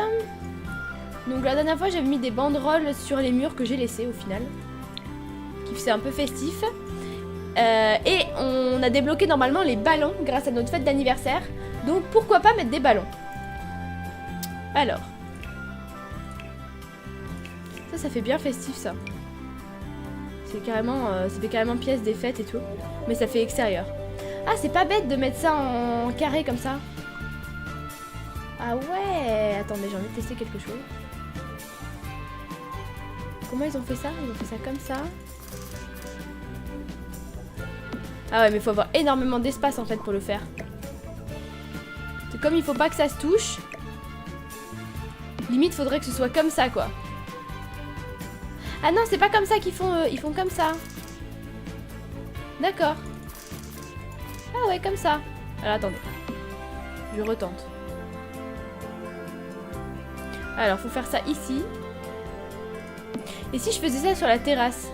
Speaker 1: Donc, la dernière fois, j'avais mis des banderoles sur les murs que j'ai laissées, au final. Qui faisaient un peu festif. Et on a débloqué normalement les ballons grâce à notre fête d'anniversaire. Donc pourquoi pas mettre des ballons. Alors. Ça fait bien festif ça. C'est carrément, ça fait carrément pièce des fêtes et tout. Mais ça fait extérieur. Ah c'est pas bête de mettre ça en carré comme ça. Ah ouais. Attendez, j'ai envie de tester quelque chose. Comment ils ont fait ça? Ils ont fait ça comme ça. Ah ouais, mais il faut avoir énormément d'espace en fait pour le faire. C'est comme il faut pas que ça se touche. Limite, faudrait que ce soit comme ça quoi. Ah non, c'est pas comme ça qu'ils font. Ils font comme ça. D'accord. Ah ouais, comme ça. Alors attendez. Je retente. Alors, faut faire ça ici. Et si je faisais ça sur la terrasse?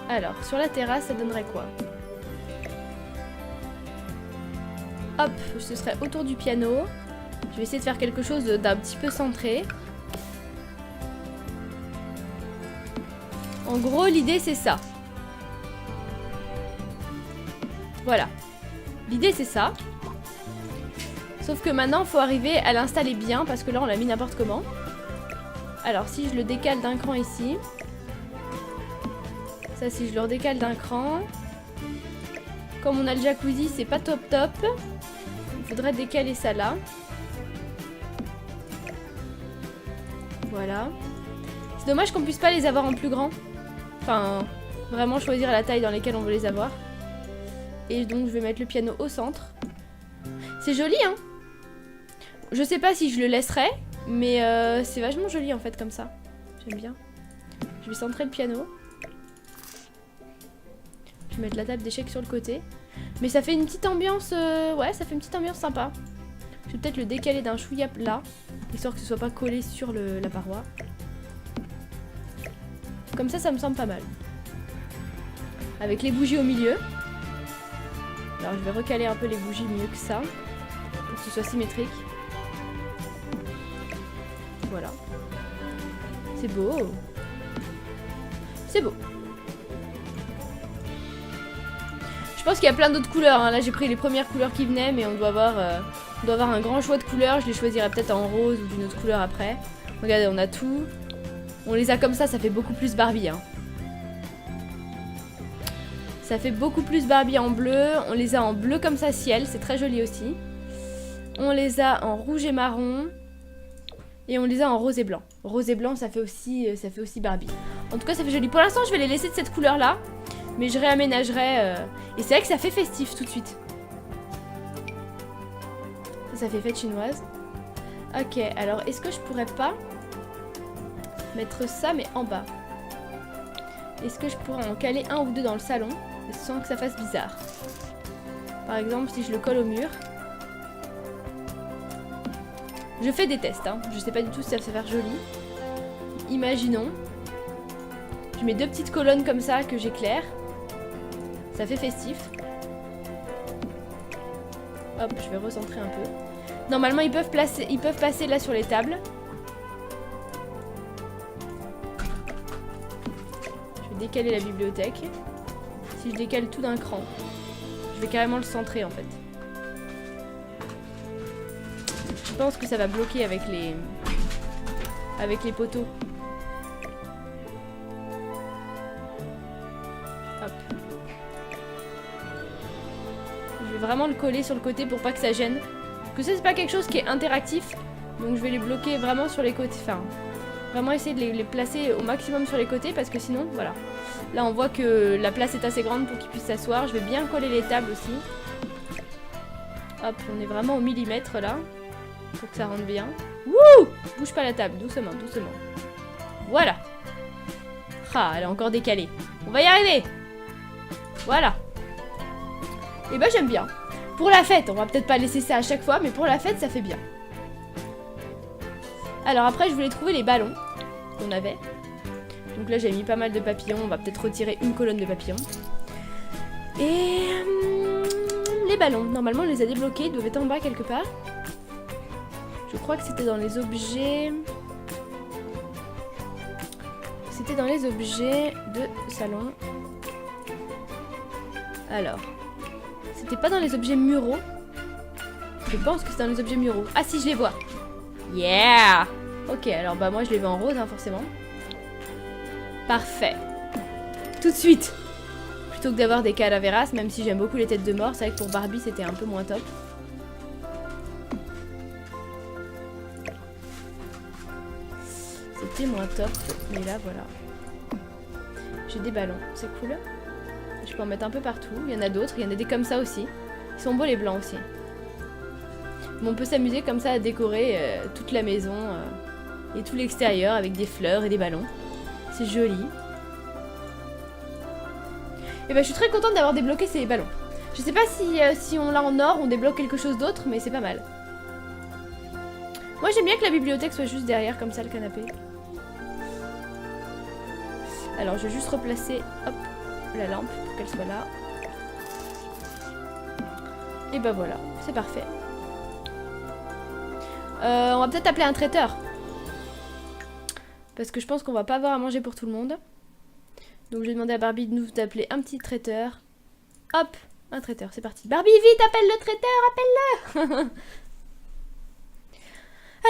Speaker 1: Alors, sur la terrasse, ça donnerait quoi? Hop, ce serait autour du piano. Je vais essayer de faire quelque chose d'un petit peu centré. En gros, l'idée, c'est ça. Voilà. L'idée, c'est ça. Sauf que maintenant, il faut arriver à l'installer bien, parce que là, on l'a mis n'importe comment. Alors, si je le décale d'un cran ici... Ça, si je le redécale d'un cran. Comme on a le jacuzzi, c'est pas top top. Il faudrait décaler ça là. Voilà. C'est dommage qu'on puisse pas les avoir en plus grand. Enfin, vraiment choisir la taille dans laquelle on veut les avoir. Et donc, je vais mettre le piano au centre. C'est joli, hein? Je sais pas si je le laisserai, mais c'est vachement joli en fait comme ça. J'aime bien. Je vais centrer le piano. Je vais mettre la table d'échecs sur le côté. Mais ça fait une petite ambiance... ouais, ça fait une petite ambiance sympa. Je vais peut-être le décaler d'un chouïa là. Histoire que ce soit pas collé sur la paroi. Comme ça me semble pas mal. Avec les bougies au milieu. Alors je vais recaler un peu les bougies mieux que ça. Pour que ce soit symétrique. Voilà. C'est beau. C'est beau. Je pense qu'il y a plein d'autres couleurs, hein. Là j'ai pris les premières couleurs qui venaient, mais on doit avoir un grand choix de couleurs. Je les choisirai peut-être en rose ou d'une autre couleur après. Regardez, on a tout. On les a comme ça fait beaucoup plus Barbie, hein. Ça fait beaucoup plus Barbie en bleu. On les a en bleu comme ça ciel, c'est très joli aussi. On les a en rouge et marron. Et on les a en rose et blanc. Rose et blanc, ça fait aussi Barbie. En tout cas, ça fait joli. Pour l'instant, je vais les laisser de cette couleur-là. Mais je réaménagerai. Et c'est vrai que ça fait festif tout de suite. Ça fait fête chinoise. Ok, alors est-ce que je pourrais pas mettre ça, mais en bas? Est-ce que je pourrais en caler un ou deux dans le salon sans que ça fasse bizarre? Par exemple, si je le colle au mur. Je fais des tests, hein. Je sais pas du tout si ça va se faire joli. Imaginons. Je mets deux petites colonnes comme ça que j'éclaire. Ça fait festif. Hop, je vais recentrer un peu. Normalement, ils peuvent passer là sur les tables. Je vais décaler la bibliothèque. Si je décale tout d'un cran, je vais carrément le centrer en fait. Je pense que ça va bloquer avec les poteaux. Hop. Je vais vraiment le coller sur le côté pour pas que ça gêne. Parce que ça, c'est pas quelque chose qui est interactif. Donc je vais les bloquer vraiment sur les côtés. Enfin, vraiment essayer de les placer au maximum sur les côtés. Parce que sinon, voilà. Là, on voit que la place est assez grande pour qu'ils puissent s'asseoir. Je vais bien coller les tables aussi. Hop, on est vraiment au millimètre là. Pour que ça rentre bien. Wouh! Bouge pas la table, doucement, doucement. Voilà. Ah, elle est encore décalée. On va y arriver! Voilà. Et bah j'aime bien. Pour la fête, on va peut-être pas laisser ça à chaque fois, mais pour la fête, ça fait bien. Alors après, je voulais trouver les ballons qu'on avait. Donc là, j'ai mis pas mal de papillons. On va peut-être retirer une colonne de papillons. Et les ballons, normalement, on les a débloqués. Ils doivent être en bas quelque part. Je crois que c'était dans les objets... C'était dans les objets de salon. Alors... C'était pas dans les objets muraux. Je pense que c'est dans les objets muraux. Ah si, je les vois. Yeah! Ok, alors bah moi je les veux en rose, hein, forcément. Parfait. Tout de suite. Plutôt que d'avoir des calaveras, même si j'aime beaucoup les têtes de mort, c'est vrai que pour Barbie c'était un peu moins top. C'était moins top, mais là voilà. J'ai des ballons, c'est cool. Je peux en mettre un peu partout. Il y en a d'autres, il y en a des comme ça aussi. Ils sont beaux les blancs aussi. Mais on peut s'amuser comme ça à décorer toute la maison et tout l'extérieur avec des fleurs et des ballons. C'est joli. Et ben je suis très contente d'avoir débloqué ces ballons. Je sais pas si on l'a en or, on débloque quelque chose d'autre, mais c'est pas mal. Moi j'aime bien que la bibliothèque soit juste derrière comme ça le canapé. Alors je vais juste replacer hop, la lampe pour qu'elle soit là. Et ben voilà, c'est parfait. On va peut-être appeler un traiteur. Parce que je pense qu'on va pas avoir à manger pour tout le monde. Donc je vais demander à Barbie de nous appeler un petit traiteur. Hop, un traiteur, c'est parti. Barbie, vite, appelle le traiteur, appelle-le.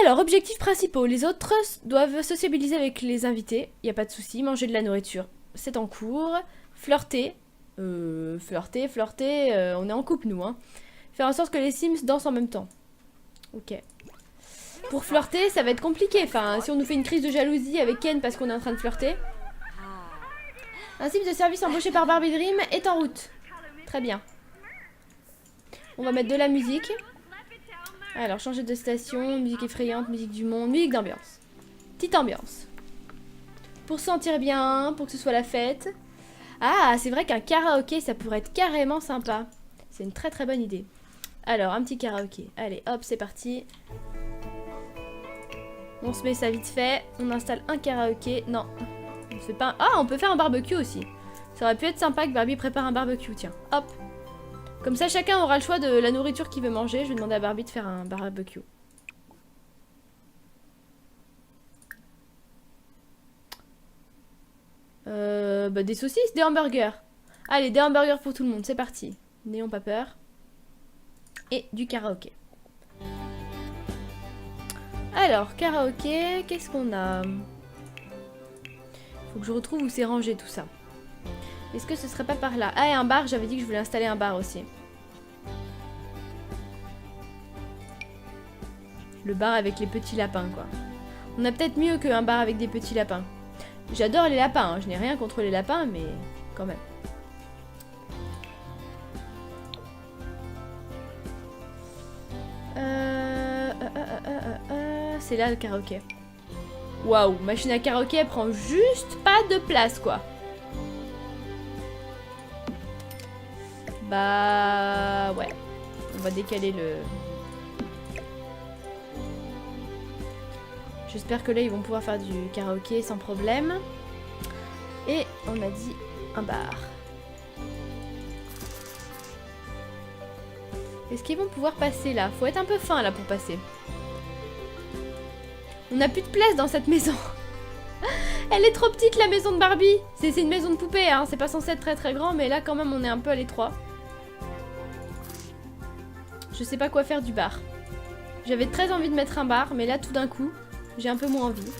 Speaker 1: Alors, objectifs principaux. Les autres doivent sociabiliser avec les invités. Il n'y a pas de souci. Manger de la nourriture, c'est en cours. Flirter. Flirter. On est en couple, nous. Hein. Faire en sorte que les Sims dansent en même temps. Ok. Pour flirter, ça va être compliqué. Enfin, si on nous fait une crise de jalousie avec Ken parce qu'on est en train de flirter. Un Sims de service embauché par Barbie Dream est en route. Très bien. On va mettre de la musique. Alors, changer de station, musique effrayante, musique du monde, musique d'ambiance. Petite ambiance. Pour se sentir bien, pour que ce soit la fête. Ah, c'est vrai qu'un karaoké, ça pourrait être carrément sympa. C'est une très très bonne idée. Alors, un petit karaoké. Allez, hop, c'est parti. On se met ça vite fait. On installe un karaoké. Non, on fait pas... Ah, on peut faire un barbecue aussi. Ça aurait pu être sympa que Barbie prépare un barbecue, tiens. Hop. Comme ça, chacun aura le choix de la nourriture qu'il veut manger. Je vais demander à Barbie de faire un barbecue. Bah, des saucisses, des hamburgers. Allez, des hamburgers pour tout le monde, c'est parti. N'ayons pas peur. Et du karaoké. Alors, karaoké, qu'est-ce qu'on a? Faut que je retrouve où c'est rangé tout ça. Est-ce que ce serait pas par là? Ah, et un bar, j'avais dit que je voulais installer un bar aussi. Le bar avec les petits lapins, quoi. On a peut-être mieux qu'un bar avec des petits lapins. J'adore les lapins, hein. Je n'ai rien contre les lapins, mais quand même. C'est là le karaoké. Waouh, machine à karaoké, elle prend juste pas de place, quoi. Bah ouais. On va décaler le... J'espère que là ils vont pouvoir faire du karaoké sans problème. Et on a dit un bar. Est-ce qu'ils vont pouvoir passer là? Faut être un peu fin là pour passer. On n'a plus de place dans cette maison. Elle est trop petite la maison de Barbie. C'est une maison de poupée, hein. C'est pas censé être très très grand, mais là quand même on est un peu à l'étroit. Je sais pas quoi faire du bar. J'avais très envie de mettre un bar, mais là tout d'un coup, j'ai un peu moins envie.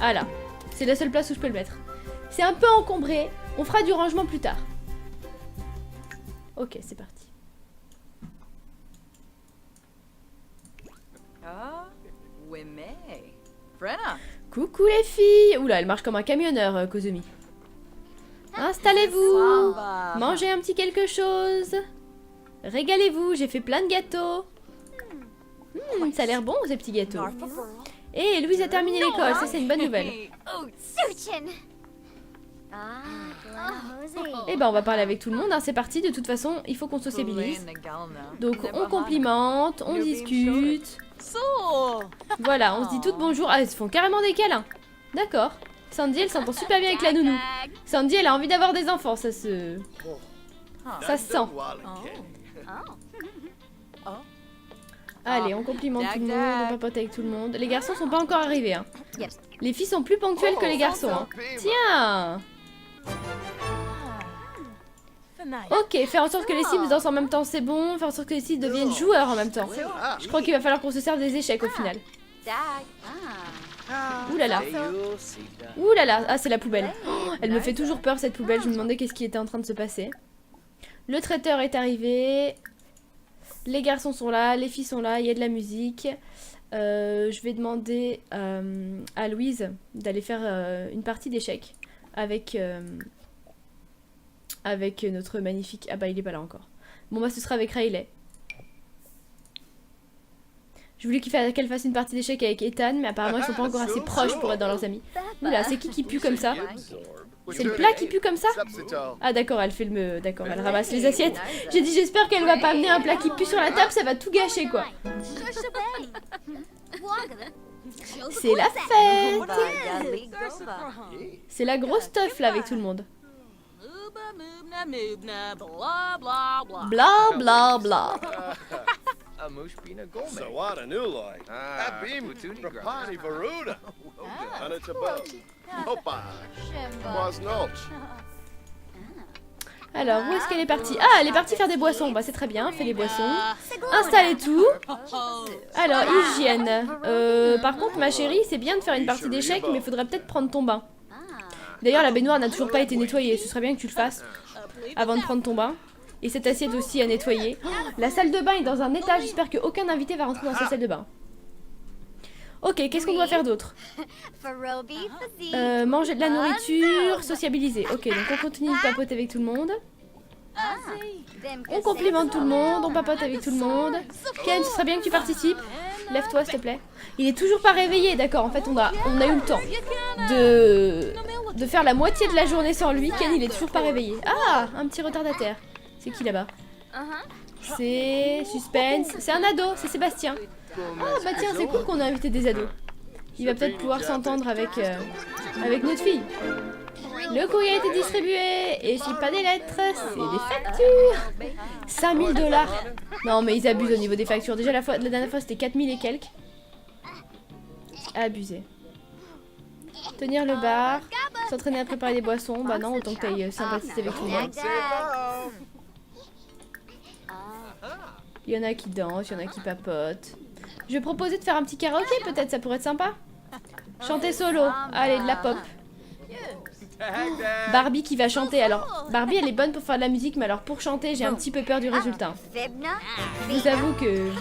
Speaker 1: Ah là, c'est la seule place où je peux le mettre. C'est un peu encombré, on fera du rangement plus tard. Ok, c'est parti. Coucou les filles. Oula, elle marche comme un camionneur, Kozumi. Installez-vous. Mangez un petit quelque chose. Régalez-vous, j'ai fait plein de gâteaux. Ça a l'air bon ces petits gâteaux. Et Louise a terminé l'école, ça c'est une bonne nouvelle. Eh ben, on va parler avec tout le monde, hein. C'est parti. De toute façon, il faut qu'on sociabilise. Donc, on complimente, on discute. Voilà, on se dit toutes bonjour. Ah, elles se font carrément des câlins. D'accord. Sandy, elle s'entend super bien avec la nounou. Sandy, elle a envie d'avoir des enfants, ça se sent. Allez, on complimente tout le monde, on papote avec tout le monde. Les garçons sont pas encore arrivés, hein. Les filles sont plus ponctuelles que les garçons, hein. Tiens! Ok, faire en sorte que les Sims dansent en même temps, c'est bon. Faire en sorte que les Sims deviennent joueurs en même temps. Je crois qu'il va falloir qu'on se serve des échecs au final. Ouh là là. Ouh là là. Ah, c'est la poubelle. Oh, elle me fait toujours peur, cette poubelle. Je me demandais qu'est-ce qui était en train de se passer. Le traiteur est arrivé. Les garçons sont là, les filles sont là, il y a de la musique. Je vais demander à Louise d'aller faire une partie d'échecs avec, avec notre magnifique... Ah bah il est pas là encore. Bon bah ce sera avec Riley. Je voulais qu'elle fasse une partie d'échecs avec Ethan, mais apparemment ils sont pas encore assez proches pour être dans leurs amis. Oula, c'est qui pue comme ça? C'est le plat qui pue comme ça? Ah d'accord, elle fait le... D'accord, elle ramasse les assiettes. J'ai dit j'espère qu'elle va pas amener un plat qui pue sur la table, ça va tout gâcher quoi. C'est la fête. C'est la grosse teuf là avec tout le monde. Bla bla bla. Alors, où est-ce qu'elle est partie? Ah, elle est partie faire des boissons. Bah, c'est très bien, fait les boissons. Installez tout. Alors, hygiène. Par contre, ma chérie, c'est bien de faire une partie d'échecs, mais il faudrait peut-être prendre ton bain. D'ailleurs, la baignoire n'a toujours pas été nettoyée. Ce serait bien que tu le fasses avant de prendre ton bain. Et cette assiette aussi à nettoyer. Oh, la salle de bain est dans un état. J'espère qu'aucun invité va rentrer dans cette salle de bain. Ok, qu'est-ce qu'on doit faire d'autre? Manger de la nourriture, sociabiliser. Ok, donc on continue de papoter avec tout le monde. On complimente tout le monde, on papote avec tout le monde. Ken, ce serait bien que tu participes. Lève-toi, s'il te plaît. Il est toujours pas réveillé, d'accord. En fait, on a eu le temps de faire la moitié de la journée sans lui. Ken, il est toujours pas réveillé. Ah, un petit retardataire. C'est qui là-bas? C'est suspense. C'est un ado, c'est Sébastien. Ah bah tiens, c'est cool qu'on a invité des ados. Il va peut-être pouvoir s'entendre avec notre fille. Le courrier a été distribué. Et c'est pas des lettres, c'est des factures. 5000 $. Non mais ils abusent au niveau des factures. Déjà la dernière fois c'était 4000 et quelques. Abusé. Tenir le bar. S'entraîner à préparer des boissons. Bah non, autant que t'ailles sympathiser avec tout le monde. Il y en a qui dansent, il y en a qui papotent. Je vais proposer de faire un petit karaoké peut-être, ça pourrait être sympa. Chanter solo, allez de la pop. Barbie qui va chanter. Alors Barbie elle est bonne pour faire de la musique, mais alors pour chanter j'ai un petit peu peur du résultat. Je vous avoue que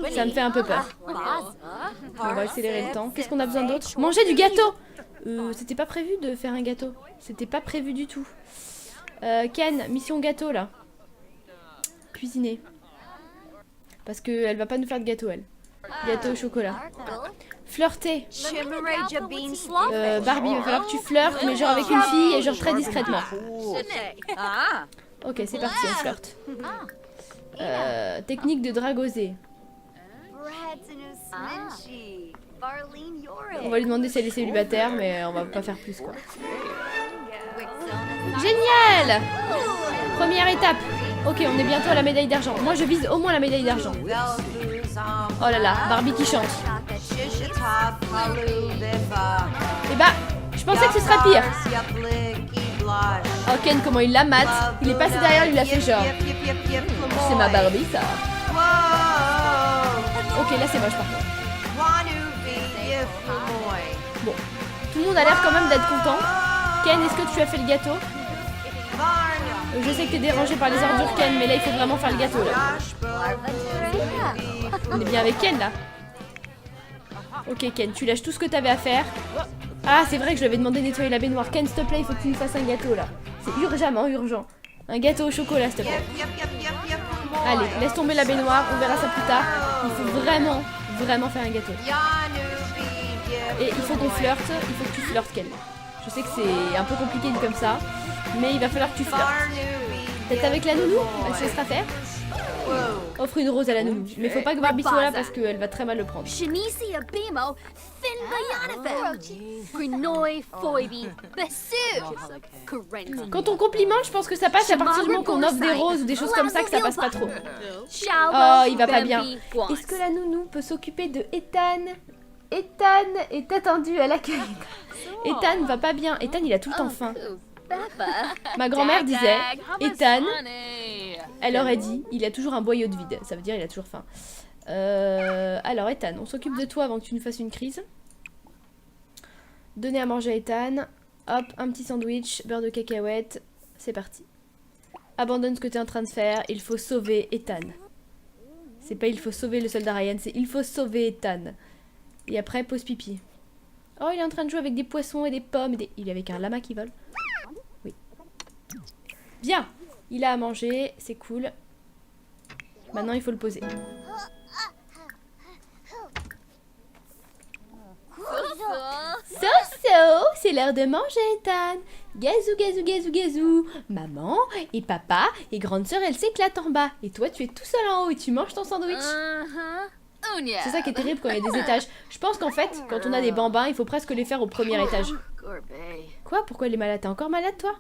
Speaker 1: ça me fait un peu peur. On va accélérer le temps. Qu'est-ce qu'on a besoin d'autre? Manger du gâteau. C'était pas prévu de faire un gâteau. C'était pas prévu du tout. Ken, mission gâteau là. Cuisiner. Parce qu'elle va pas nous faire de gâteau, elle. Gâteau au chocolat. Flirter. Barbie, il va falloir que tu flirtes, mais genre avec une fille et genre très discrètement. Ok, c'est parti, on flirte. Technique de dragosée. On va lui demander si elle est célibataire, mais on va pas faire plus, quoi. Génial! Première étape. Ok, on est bientôt à la médaille d'argent. Moi, je vise au moins la médaille d'argent. Oh là là, Barbie qui chante. Et bah, je pensais que ce serait pire. Oh, Ken, comment il la mate. Il est passé derrière, il l'a fait genre. C'est ma Barbie, ça. Ok, là, c'est moche, par contre. Bon, tout le monde a l'air quand même d'être content. Ken, est-ce que tu as fait le gâteau? Je sais que t'es dérangé par les ordures Ken, mais là il faut vraiment faire le gâteau là. On est bien avec Ken là. Ok Ken, tu lâches tout ce que t'avais à faire. Ah c'est vrai que je lui avais demandé de nettoyer la baignoire. Ken s'il te plaît, il faut que tu nous fasses un gâteau là. C'est urgemment urgent. Un gâteau au chocolat s'il te plaît. Allez, laisse tomber la baignoire, on verra ça plus tard. Il faut vraiment faire un gâteau. Et il faut qu'on flirte, il faut que tu flirtes Ken. Je sais que c'est un peu compliqué dit comme ça, mais il va falloir que tu flirtes. Peut-être avec la nounou, elle se laissera faire. Offre une rose à la nounou. Mais faut pas que Barbie soit là parce qu'elle va très mal le prendre. Quand on complimente, je pense que ça passe à partir du moment qu'on offre des roses ou des choses comme ça que ça passe pas trop. Oh, il va pas bien. Est-ce que la nounou peut s'occuper de Ethan? Ethan est attendu à l'accueil. Ethan va pas bien. Ethan, il a tout le temps faim. Ma grand-mère disait, Ethan, elle aurait dit, il a toujours un boyau de vide. Ça veut dire il a toujours faim. Alors Ethan, on s'occupe de toi avant que tu nous fasses une crise. Donner à manger à Ethan. Hop, un petit sandwich, beurre de cacahuète. C'est parti. Abandonne ce que tu es en train de faire. Il faut sauver Ethan. C'est pas il faut sauver le soldat Ryan, c'est il faut sauver Ethan. Et après, pause pipi. Oh, il est en train de jouer avec des poissons et des pommes. Il est avec un lama qui vole. Oui. Bien. Il a à manger, c'est cool. Maintenant, il faut le poser. C'est l'heure de manger, Ethan. Gazou, gazou, gazou, gazou. Maman et papa et grande sœur, elle s'éclate en bas. Et toi, tu es tout seul en haut et tu manges ton sandwich. C'est ça qui est terrible quand il y a des étages. Je pense qu'en fait, quand on a des bambins, il faut presque les faire au premier étage. Quoi? Pourquoi elle est malade? T'es encore malade, toi?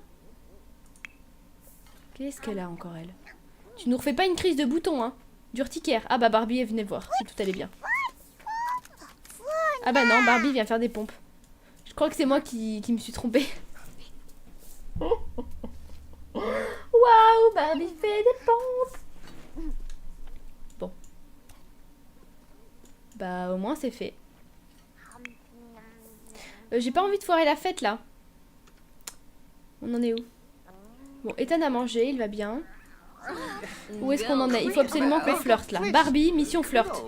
Speaker 1: Qu'est-ce qu'elle a encore, elle? Tu nous refais pas une crise de boutons, hein? D'urticaire. Ah bah Barbie, elle venait voir si tout allait bien. Ah bah non, Barbie vient faire des pompes. Je crois que c'est moi qui me suis trompée. Waouh, Barbie fait des pompes. Bon. Bah au moins c'est fait. J'ai pas envie de foirer la fête là. On en est où? Bon, Ethan a mangé, il va bien. Où est-ce qu'on en est? Il faut absolument qu'on flirte là. Barbie, mission flirte.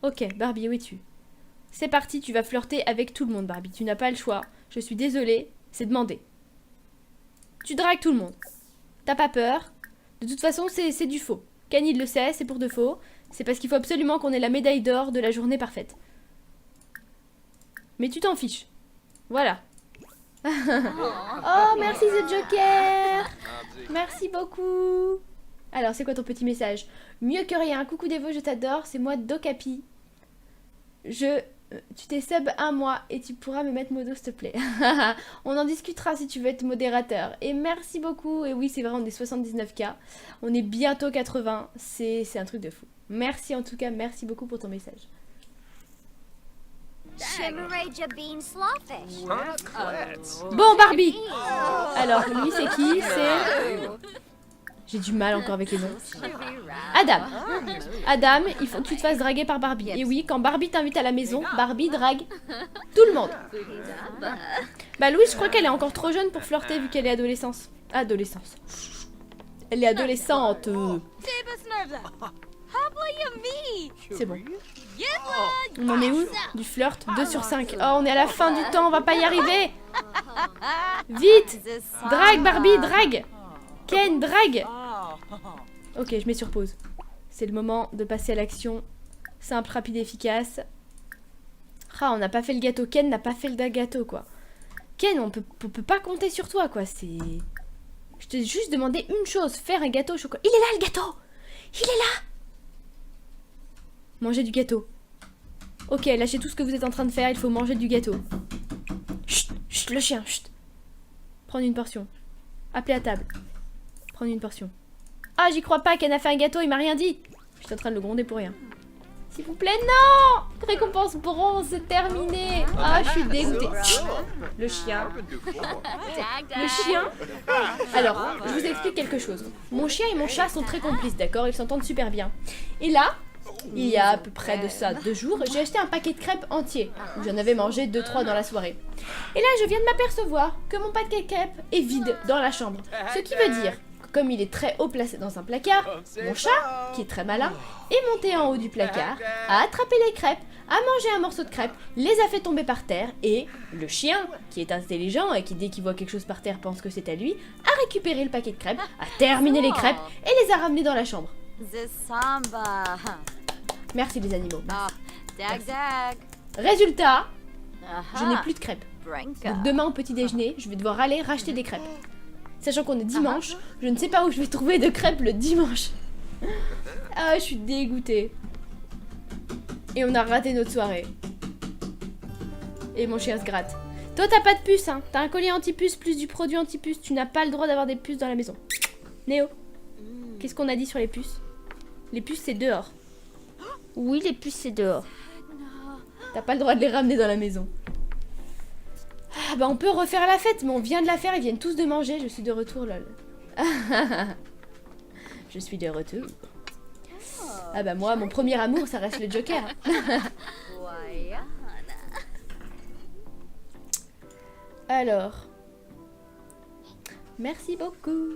Speaker 1: Ok, Barbie, où es-tu? C'est parti, tu vas flirter avec tout le monde, Barbie. Tu n'as pas le choix. Je suis désolée, c'est demandé. Tu dragues tout le monde. T'as pas peur. De toute façon, c'est du faux. Ken, il le sait, c'est pour de faux. C'est parce qu'il faut absolument qu'on ait la médaille d'or de la journée parfaite. Mais tu t'en fiches. Voilà. Oh, merci The Joker. Merci beaucoup. Alors, c'est quoi ton petit message? Mieux que rien. Coucou Devo, je t'adore. C'est moi, Docapi. Tu t'es sub un mois et tu pourras me mettre modo, s'il te plaît. On en discutera si tu veux être modérateur. Et merci beaucoup. Et oui, c'est vrai, on est 79K. On est bientôt 80. C'est un truc de fou. Merci en tout cas, merci beaucoup pour ton message. Bon, Barbie. Alors, lui, c'est qui? C'est... J'ai du mal encore avec les noms. Adam. Adam, il faut que tu te fasses draguer par Barbie. Et oui, quand Barbie t'invite à la maison, Barbie drague tout le monde. Bah Louise, je crois qu'elle est encore trop jeune pour flirter vu qu'elle est adolescence. Adolescence. Elle est adolescente. C'est bon. On en est où? Du flirt 2 sur 5. Oh, on est à la fin du temps, on va pas y arriver. Vite. Drague Barbie, drague. Ken, drague. Ok, je mets sur pause. C'est le moment de passer à l'action. Simple, rapide, efficace. Ah, on n'a pas fait le gâteau. Ken n'a pas fait le gâteau, quoi. Ken, on peut pas compter sur toi, quoi. C'est... Je t'ai juste demandé une chose. Faire un gâteau au chocolat. Il est là, le gâteau. Il est là. Manger du gâteau. Ok, lâchez tout ce que vous êtes en train de faire. Il faut manger du gâteau. Chut, chut, le chien, chut. Prendre une portion. Appeler à table. Prendre une portion. Ah, j'y crois pas, Ken a fait un gâteau, il m'a rien dit. Je suis en train de le gronder pour rien. S'il vous plaît, non. Récompense bronze, c'est terminé. Ah, je suis dégoûtée. Le chien. Le chien. Alors, je vous explique quelque chose. Mon chien et mon chat sont très complices, d'accord? Ils s'entendent super bien. Et là, il y a à peu près de ça 2 jours, j'ai acheté un paquet de crêpes entier. J'en avais mangé 2-3 dans la soirée. Et là, je viens de m'apercevoir que mon paquet de crêpes est vide dans la chambre. Ce qui veut dire... Comme il est très haut placé dans un placard, mon chat, qui est très malin, est monté en haut du placard, a attrapé les crêpes, a mangé un morceau de crêpe, les a fait tomber par terre et le chien, qui est intelligent et qui dès qu'il voit quelque chose par terre pense que c'est à lui, a récupéré le paquet de crêpes, a terminé les crêpes et les a ramenées dans la chambre. Merci les animaux. Merci. Résultat, je n'ai plus de crêpes. Donc demain au petit déjeuner, je vais devoir aller racheter des crêpes. Sachant qu'on est dimanche, je ne sais pas où je vais trouver de crêpes le dimanche. Ah, je suis dégoûtée. Et on a raté notre soirée. Et mon chien se gratte. Toi, t'as pas de puce, hein. T'as un collier anti-puce plus du produit anti-puce. Tu n'as pas le droit d'avoir des puces dans la maison. Néo, qu'est-ce qu'on a dit sur les puces? Les puces, c'est dehors. Oui, les puces, c'est dehors. T'as pas le droit de les ramener dans la maison. Ah, bah on peut refaire la fête, mais on vient de la faire. Ils viennent tous de manger. Je suis de retour, lol. Je suis de retour. Ah bah moi, mon premier amour, ça reste le Joker. Alors. Merci beaucoup.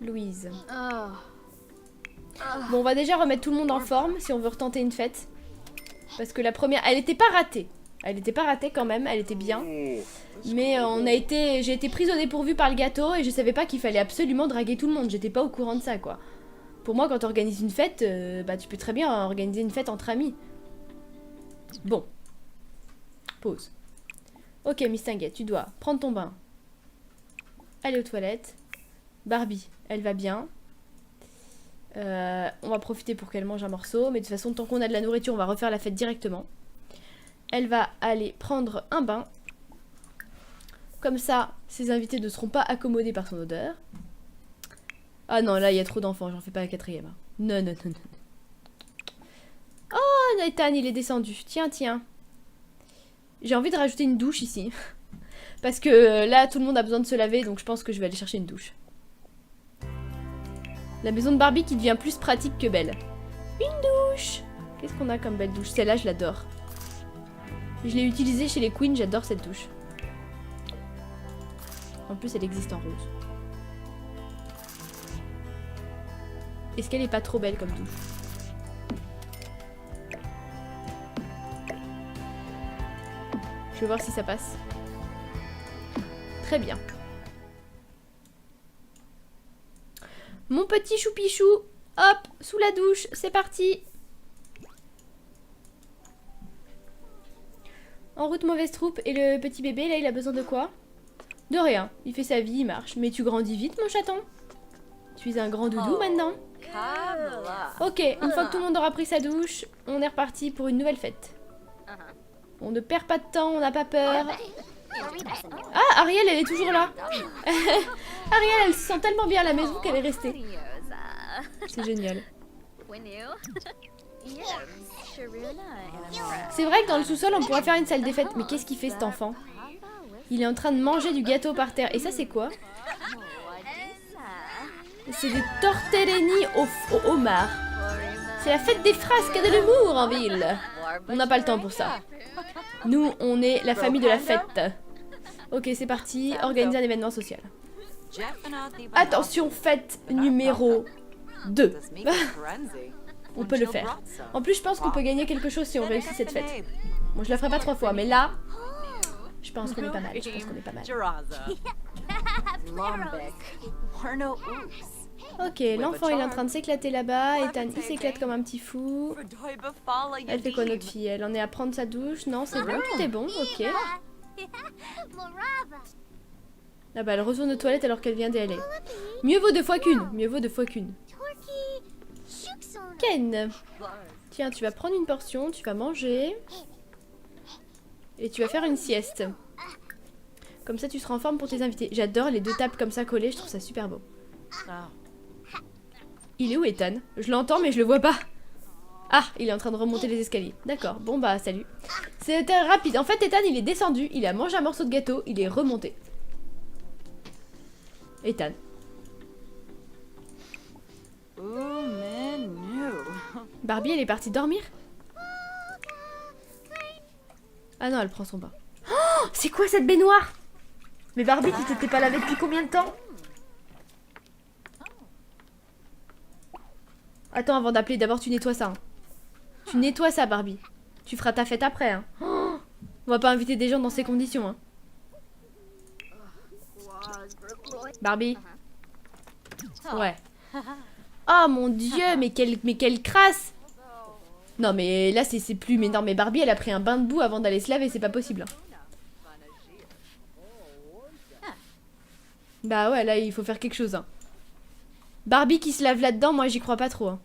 Speaker 1: Louise. Bon, on va déjà remettre tout le monde en forme si on veut retenter une fête. Parce que la première, elle était pas ratée. Elle était pas ratée quand même, elle était bien. Mais j'ai été prise au dépourvu par le gâteau et je savais pas qu'il fallait absolument draguer tout le monde. J'étais pas au courant de ça, quoi. Pour moi, quand tu organises une fête, bah tu peux très bien organiser une fête entre amis. Bon. Pause. Ok, Miss Tinguette, tu dois prendre ton bain. Aller aux toilettes. Barbie, elle va bien. On va profiter pour qu'elle mange un morceau. Mais de toute façon, tant qu'on a de la nourriture, on va refaire la fête directement. Elle va aller prendre un bain. Comme ça, ses invités ne seront pas accommodés par son odeur. Ah non, là, il y a trop d'enfants. J'en fais pas la quatrième. Hein. Non, non, non, non. Oh, Nathan, il est descendu. Tiens, tiens. J'ai envie de rajouter une douche ici. Parce que là, tout le monde a besoin de se laver. Donc, je pense que je vais aller chercher une douche. La maison de Barbie qui devient plus pratique que belle. Une douche. Qu'est-ce qu'on a comme belle douche? Celle-là, je l'adore. Je l'ai utilisée chez les Queens, j'adore cette douche. En plus, elle existe en rose. Est-ce qu'elle est pas trop belle comme douche? Je vais voir si ça passe. Très bien. Mon petit choupichou, hop, sous la douche, c'est parti. En route, mauvaise troupe. Et le petit bébé, là, il a besoin de quoi? De rien. Il fait sa vie, il marche. Mais tu grandis vite, mon chaton. Tu es un grand doudou maintenant. Ok, une fois que tout le monde aura pris sa douche, on est reparti pour une nouvelle fête. On ne perd pas de temps, on n'a pas peur. Ah, Ariel, elle est toujours là. Ariel, elle se sent tellement bien à la maison qu'elle est restée. C'est génial. C'est vrai que dans le sous-sol, on pourrait faire une salle des fêtes. Mais qu'est-ce qu'il fait cet enfant? Il est en train de manger du gâteau par terre. Et ça, c'est quoi? C'est des tortellini au homard. C'est la fête des frasques et de l'humour en ville. On n'a pas le temps pour ça. Nous, on est la famille de la fête. Ok, c'est parti. Organiser un événement social. Attention, fête numéro 2. On peut le faire. En plus, je pense qu'on peut gagner quelque chose si on réussit cette fête. Bon, je la ferai pas 3 fois, mais là, je pense qu'on est pas mal. Je pense qu'on est pas mal. Ok, l'enfant il est en train de s'éclater là-bas. Ethan il s'éclate comme un petit fou. Elle fait quoi notre fille? Elle en est à prendre sa douche? Non, c'est bon, tout est bon, ok. Ah bah elle retourne aux toilettes alors qu'elle vient d'y aller. Mieux vaut 2 fois qu'une. Mieux vaut 2 fois qu'une. Ken, tiens, tu vas prendre une portion, tu vas manger. Et tu vas faire une sieste. Comme ça tu seras en forme pour tes invités. J'adore les 2 tables comme ça collées, je trouve ça super beau. Il est où Ethan? Je l'entends mais je le vois pas. Ah, il est en train de remonter les escaliers. D'accord, bon bah salut. C'était rapide. En fait Ethan il est descendu, il a mangé un morceau de gâteau, il est remonté. Ethan. Barbie elle est partie dormir? Ah non elle prend son bain. Oh, c'est quoi cette baignoire? Mais Barbie tu t'étais pas lavée depuis combien de temps? Attends avant d'appeler, d'abord tu nettoies ça. Hein. Tu nettoies ça Barbie. Tu feras ta fête après. Hein. Oh, on va pas inviter des gens dans ces conditions. Hein. Barbie. Ouais. Oh mon dieu, mais quelle crasse. Non mais là c'est plus... Mais non mais Barbie elle a pris un bain de boue avant d'aller se laver, c'est pas possible. Bah ouais là il faut faire quelque chose. Hein. Barbie qui se lave là-dedans, moi j'y crois pas trop. Hein.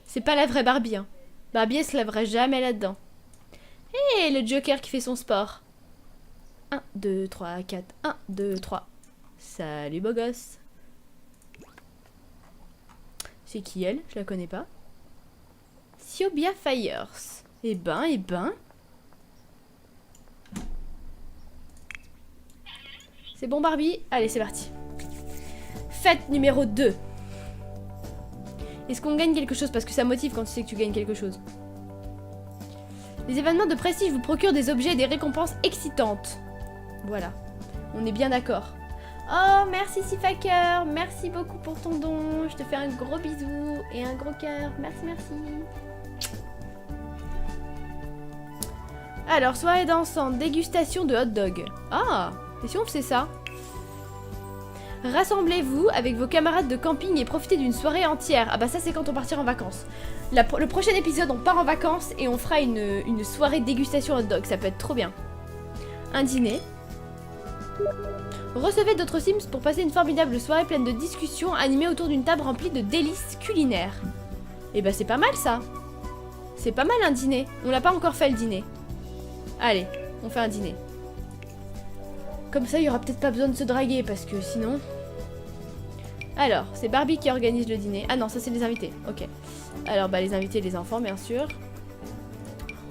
Speaker 1: C'est pas la vraie Barbie. Hein. Barbie elle se laverait jamais là-dedans. Hé le Joker qui fait son sport. 1, 2, 3, 4. 1, 2, 3. Salut beau gosse. C'est qui elle? Je la connais pas. Siobia Fires. Eh ben, eh ben. C'est bon Barbie? Allez, c'est parti. Fête numéro 2. Est-ce qu'on gagne quelque chose? Parce que ça motive quand tu sais que tu gagnes quelque chose. Les événements de prestige vous procurent des objets et des récompenses excitantes. Voilà. On est bien d'accord. Oh, merci Sifaker. Merci beaucoup pour ton don. Je te fais un gros bisou et un gros cœur. Merci, merci. Alors, soirée dansante, dégustation de hot dog. Ah, et si on faisait ça? Rassemblez-vous avec vos camarades de camping et profitez d'une soirée entière. Ah bah ça c'est quand on partira en vacances. Le prochain épisode on part en vacances et on fera une soirée dégustation hot dog. Ça peut être trop bien. Un dîner. Recevez d'autres Sims pour passer une formidable soirée pleine de discussions animées autour d'une table remplie de délices culinaires. Et bah c'est pas mal ça. C'est pas mal un dîner. On l'a pas encore fait le dîner. Allez, on fait un dîner. Comme ça, il y aura peut-être pas besoin de se draguer, parce que sinon... Alors, c'est Barbie qui organise le dîner. Ah non, ça c'est les invités, ok. Alors, bah les invités, les enfants, bien sûr.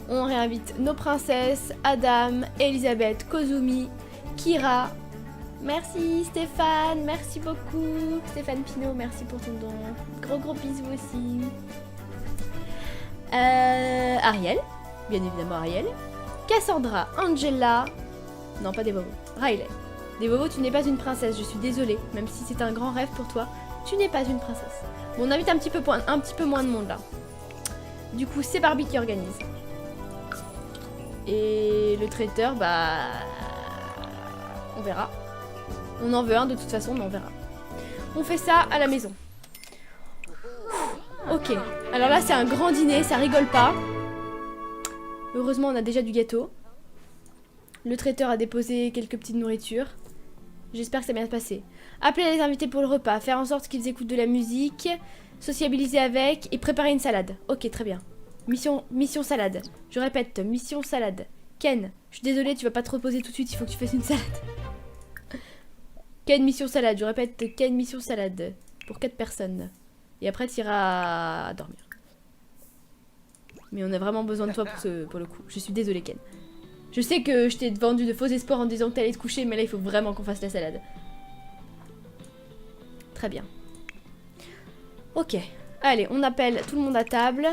Speaker 1: On réinvite nos princesses, Adam, Elisabeth, Kozumi, Kira. Merci Stéphane, merci beaucoup. Stéphane Pinault, merci pour ton don. Gros bisous aussi. Ariel, bien évidemment Ariel. Cassandra, Angela... Non, pas des bobos. Riley. Des bobos, tu n'es pas une princesse, je suis désolée. Même si c'est un grand rêve pour toi, tu n'es pas une princesse. Bon, on invite un petit peu moins de monde là. Du coup, c'est Barbie qui organise. Et le traiteur, bah... On verra. On en veut un de toute façon, mais on verra. On fait ça à la maison. Ok. Alors là, c'est un grand dîner, ça rigole pas. Heureusement, on a déjà du gâteau. Le traiteur a déposé quelques petites nourritures. J'espère que ça va bien se passer. Appeler les invités pour le repas, faire en sorte qu'ils écoutent de la musique, sociabiliser avec et préparer une salade. Ok, très bien. Mission salade. Je répète, mission salade. Ken, je suis désolée, tu vas pas te reposer tout de suite, il faut que tu fasses une salade. Ken, mission salade. Je répète, Ken, mission salade. Pour 4 personnes. Et après, tu iras dormir. Mais on a vraiment besoin de toi pour le coup. Je suis désolée, Ken. Je sais que je t'ai vendu de faux espoirs en disant que t'allais te coucher, mais là il faut vraiment qu'on fasse la salade. Très bien. Ok. Allez, on appelle tout le monde à table.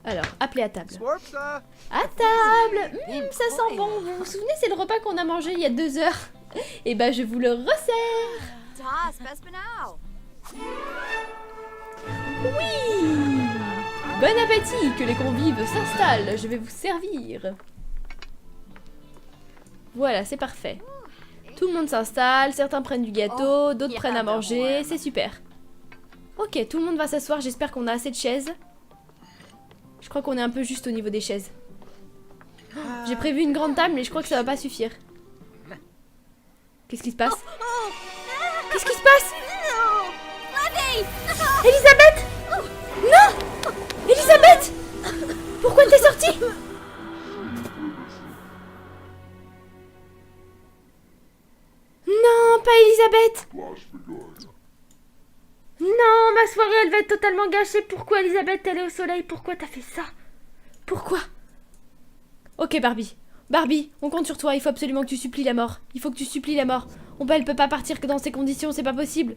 Speaker 1: Alors, appelez à table. À table. Ça sent bon. Vous vous souvenez, c'est le repas qu'on a mangé il y a 2 heures. Et bah je vous le resserre. Oui. Bon appétit, que les convives s'installent. Je vais vous servir. Voilà, c'est parfait. Tout le monde s'installe, certains prennent du gâteau, d'autres prennent à manger, c'est super. Ok, tout le monde va s'asseoir, j'espère qu'on a assez de chaises. Je crois qu'on est un peu juste au niveau des chaises. Oh, j'ai prévu une grande table, mais je crois que ça va pas suffire. Qu'est-ce qui se passe? Qu'est-ce qui se passe? Elisabeth! Non! Elisabeth! Pourquoi t'es sortie? Non, pas Elisabeth! Non, ma soirée, elle va être totalement gâchée. Pourquoi Elisabeth, elle est au soleil? Pourquoi t'as fait ça? Pourquoi? Ok, Barbie. Barbie, on compte sur toi. Il faut absolument que tu supplies la mort. Il faut que tu supplies la mort. Elle peut pas partir que dans ces conditions, c'est pas possible.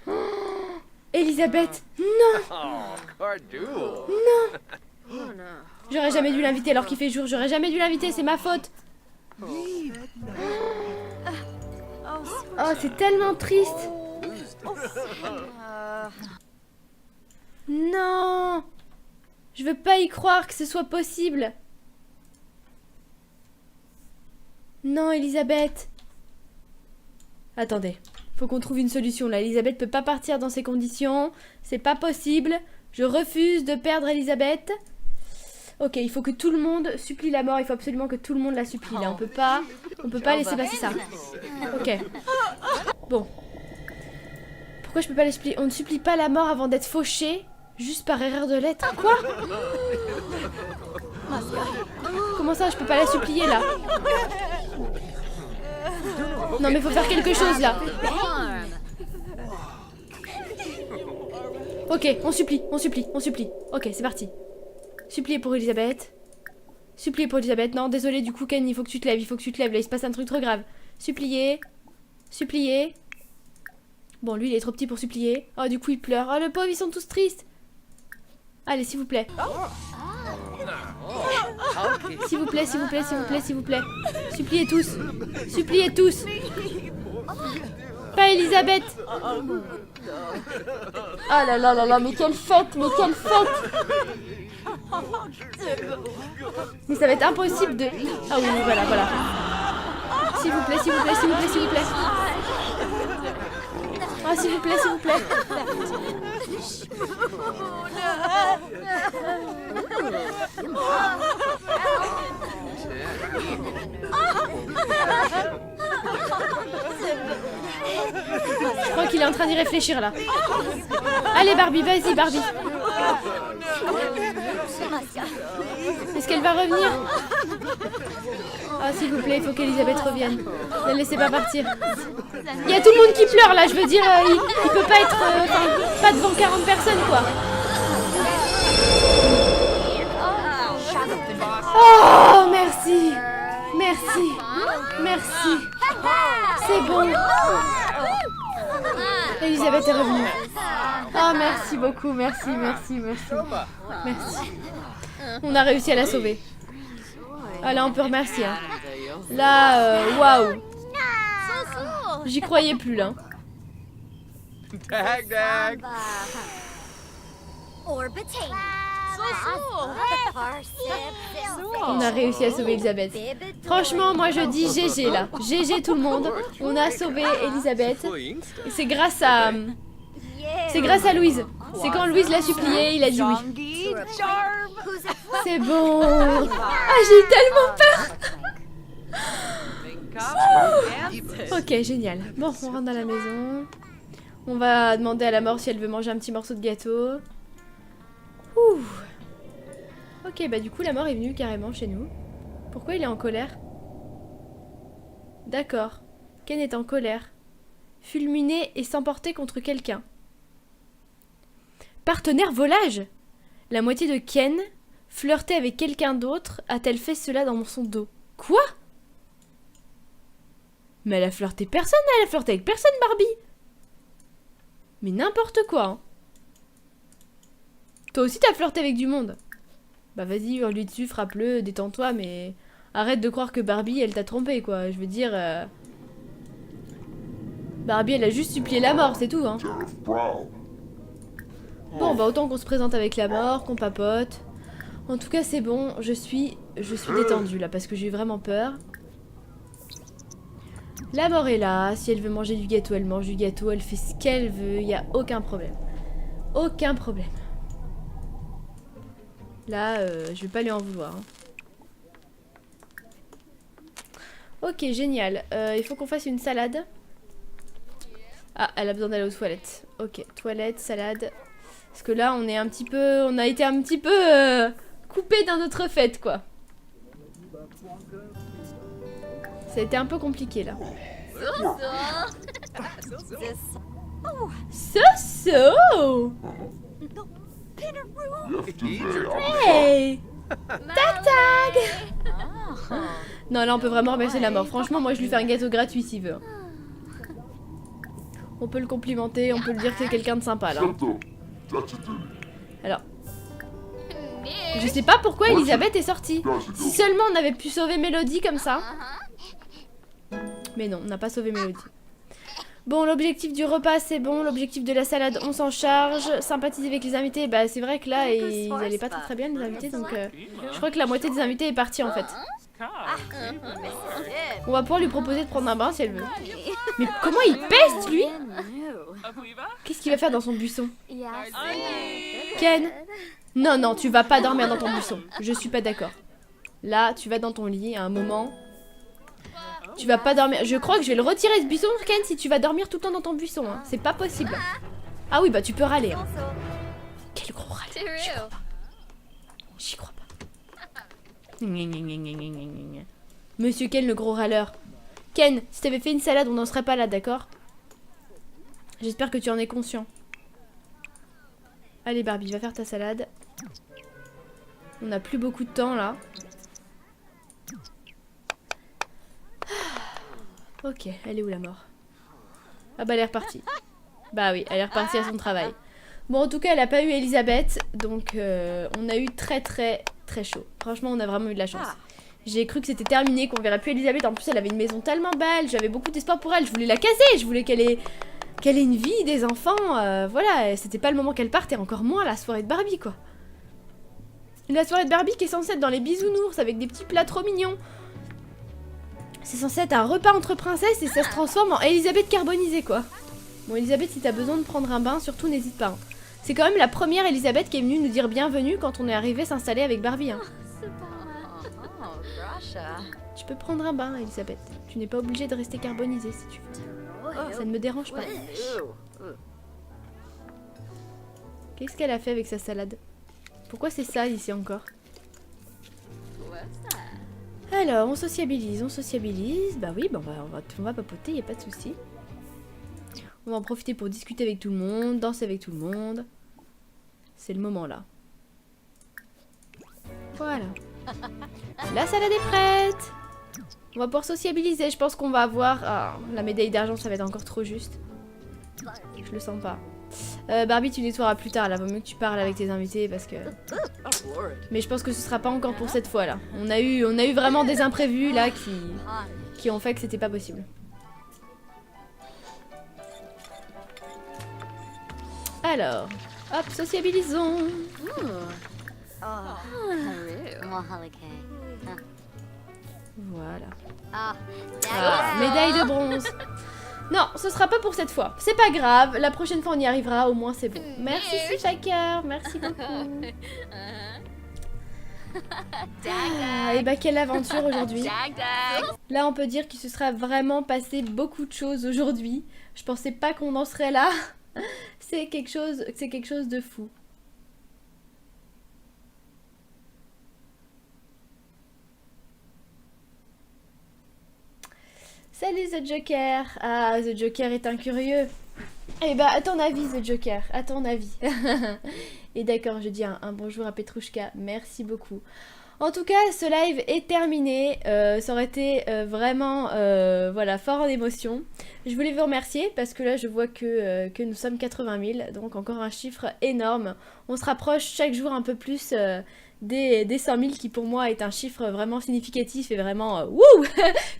Speaker 1: Oh, Elisabeth, non! Non! J'aurais jamais dû l'inviter alors qu'il fait jour. J'aurais jamais dû l'inviter, c'est ma faute. Oh, c'est tellement triste. Non. Je veux pas y croire que ce soit possible. Non, Elisabeth. Attendez. Faut qu'on trouve une solution là. Elisabeth peut pas partir dans ces conditions. C'est pas possible. Je refuse de perdre Elisabeth. Ok, il faut que tout le monde supplie la mort. Il faut absolument que tout le monde la supplie. Là, on peut pas laisser passer ça. Ok. Bon. Pourquoi je peux pas la supplier? On ne supplie pas la mort avant d'être fauché, juste par erreur de lettre. Quoi? Comment ça, je peux pas la supplier là? Non mais faut faire quelque chose là. Ok, on supplie. Ok, c'est parti. Supplier pour Elisabeth. Supplier pour Elisabeth. Non, désolé, du coup, Ken, il faut que tu te lèves. Là, il se passe un truc trop grave. Supplier. Bon, lui, il est trop petit pour supplier. Oh, du coup, il pleure. Oh, le pauvre, ils sont tous tristes. Allez, s'il vous plaît. S'il vous plaît. Suppliez tous. Pas Elisabeth. Oh là là, mais quelle fête. Mais ça va être impossible de... Ah oui, voilà. S'il vous plaît. Ah, s'il vous plaît. Je crois qu'il est en train d'y réfléchir là. Allez Barbie, vas-y Barbie. Est-ce qu'elle va revenir? Ah s'il vous plaît, il faut qu'Elisabeth revienne. Ne la laissez pas partir. Il y a tout le monde qui pleure là, je veux dire, il peut pas être... pas devant 40 personnes quoi. Oh merci. C'est bon. Elisabeth est revenue. Oh merci beaucoup, merci. On a réussi à la sauver. Ah là on peut remercier. Hein. Là, waouh. J'y croyais plus là. On a réussi à sauver Elisabeth. Franchement, moi je dis GG là. GG tout le monde. On a sauvé Elisabeth. Et c'est grâce à... Louise. C'est quand Louise l'a supplié, il a dit oui. C'est bon. Ah, j'ai eu tellement peur. Ok, génial. Bon, on rentre dans la maison. On va demander à la mort si elle veut manger un petit morceau de gâteau. Ouh. Ok, bah du coup la mort est venue carrément chez nous. Pourquoi il est en colère? D'accord. Ken est en colère. Fulminer et s'emporter contre quelqu'un. Partenaire volage. La moitié de Ken flirtait avec quelqu'un d'autre. A-t-elle fait cela dans son dos? Quoi? Mais elle a flirté personne, elle a flirté avec personne, Barbie. Mais n'importe quoi, hein. Toi aussi t'as flirté avec du monde. Bah vas-y, hurle-lui dessus, frappe-le, détends-toi, mais... Arrête de croire que Barbie, elle t'a trompé, quoi. Je veux dire... Barbie, elle a juste supplié la mort, c'est tout, hein. Bon, bah autant qu'on se présente avec la mort, qu'on papote. En tout cas, c'est bon, je suis détendue, là, parce que j'ai eu vraiment peur. La mort est là, si elle veut manger du gâteau, elle mange du gâteau, elle fait ce qu'elle veut, il n'y a aucun problème. Aucun problème. Là, je vais pas lui en vouloir. Hein. Ok, génial. Il faut qu'on fasse une salade. Ah, elle a besoin d'aller aux toilettes. Ok, toilettes, salade. Parce que là, on est un petit peu... On a été un petit peu coupé dans notre fête, quoi. Ça a été un peu compliqué, là. So. Hey! Tac! Non, là, on peut vraiment remercier la mort. Franchement, moi, je lui fais un gâteau gratuit s'il veut. On peut le complimenter, on peut lui dire que c'est quelqu'un de sympa, là. Alors... Je sais pas pourquoi Elisabeth est sortie. Si seulement on avait pu sauver Mélodie comme ça. Mais non, on n'a pas sauvé Mélodie. Bon, l'objectif du repas, c'est bon. L'objectif de la salade, on s'en charge. Sympathiser avec les invités, bah c'est vrai que là, ils allaient pas très bien, les invités. Donc, je crois que la moitié des invités est partie, en fait. On va pouvoir lui proposer de prendre un bain si elle veut. Mais comment il peste, lui? Qu'est-ce qu'il va faire dans son buisson? Ken? Non, non, tu vas pas dormir dans ton buisson. Je suis pas d'accord. Là, tu vas dans ton lit à un moment. Tu vas pas dormir. Je crois que je vais le retirer ce buisson, Ken, si tu vas dormir tout le temps dans ton buisson. Hein. C'est pas possible. Ah oui, bah tu peux râler. Hein. Quel gros râleur. J'y crois pas. J'y crois pas. Monsieur Ken, le gros râleur. Ken, si t'avais fait une salade, on n'en serait pas là, d'accord? J'espère que tu en es conscient. Allez Barbie, va faire ta salade. On n'a plus beaucoup de temps là. Ok, elle est où la mort? Ah bah elle est repartie. Bah oui, elle est repartie à son travail. Bon en tout cas elle a pas eu Elisabeth. Donc on a eu très chaud. Franchement on a vraiment eu de la chance. J'ai cru que c'était terminé, qu'on verrait plus Elisabeth. En plus elle avait une maison tellement belle. J'avais beaucoup d'espoir pour elle. Je voulais la casser. Je voulais qu'elle ait une vie, des enfants. Voilà, c'était pas le moment qu'elle parte. Et encore moins la soirée de Barbie quoi. La soirée de Barbie qui est censée être dans les bisounours avec des petits plats trop mignons. C'est censé être un repas entre princesses et ça se transforme en Elisabeth carbonisée quoi. Bon Elisabeth, si t'as besoin de prendre un bain, surtout n'hésite pas. Hein. C'est quand même la première Elisabeth qui est venue nous dire bienvenue quand on est arrivé s'installer avec Barbie. Hein. Tu peux prendre un bain Elisabeth. Tu n'es pas obligée de rester carbonisée si tu veux. Ça ne me dérange pas. Qu'est-ce qu'elle a fait avec sa salade? Pourquoi c'est ça ici encore? Alors, on sociabilise. Bah oui, bah on va papoter, y a pas de souci. On va en profiter pour discuter avec tout le monde, danser avec tout le monde. C'est le moment là. Voilà. La salade est prête. On va pouvoir sociabiliser. Je pense qu'on va avoir... Ah, la médaille d'argent, ça va être encore trop juste. Je le sens pas. Barbie, tu nettoieras plus tard, là. Vaut mieux que tu parles avec tes invités parce que... Mais je pense que ce sera pas encore pour cette fois, là. On a eu vraiment des imprévus, là, qui ont fait que c'était pas possible. Alors, hop, sociabilisons. Voilà. Ah, médaille de bronze. Non, ce sera pas pour cette fois. C'est pas grave, la prochaine fois on y arrivera, au moins c'est bon. Merci Shaker, merci beaucoup. Et bah quelle aventure aujourd'hui. Là on peut dire qu'il se sera vraiment passé beaucoup de choses aujourd'hui. Je pensais pas qu'on en serait là. C'est quelque chose de fou. Salut The Joker. Ah, The Joker est un curieux. Eh bah, à ton avis, The Joker, à ton avis. Et d'accord, je dis un bonjour à Petrouchka, merci beaucoup. En tout cas, ce live est terminé. Ça aurait été vraiment voilà, fort en émotion. Je voulais vous remercier parce que là, je vois que nous sommes 80 000, donc encore un chiffre énorme. On se rapproche chaque jour un peu plus des 100 000 qui pour moi est un chiffre vraiment significatif et vraiment wouh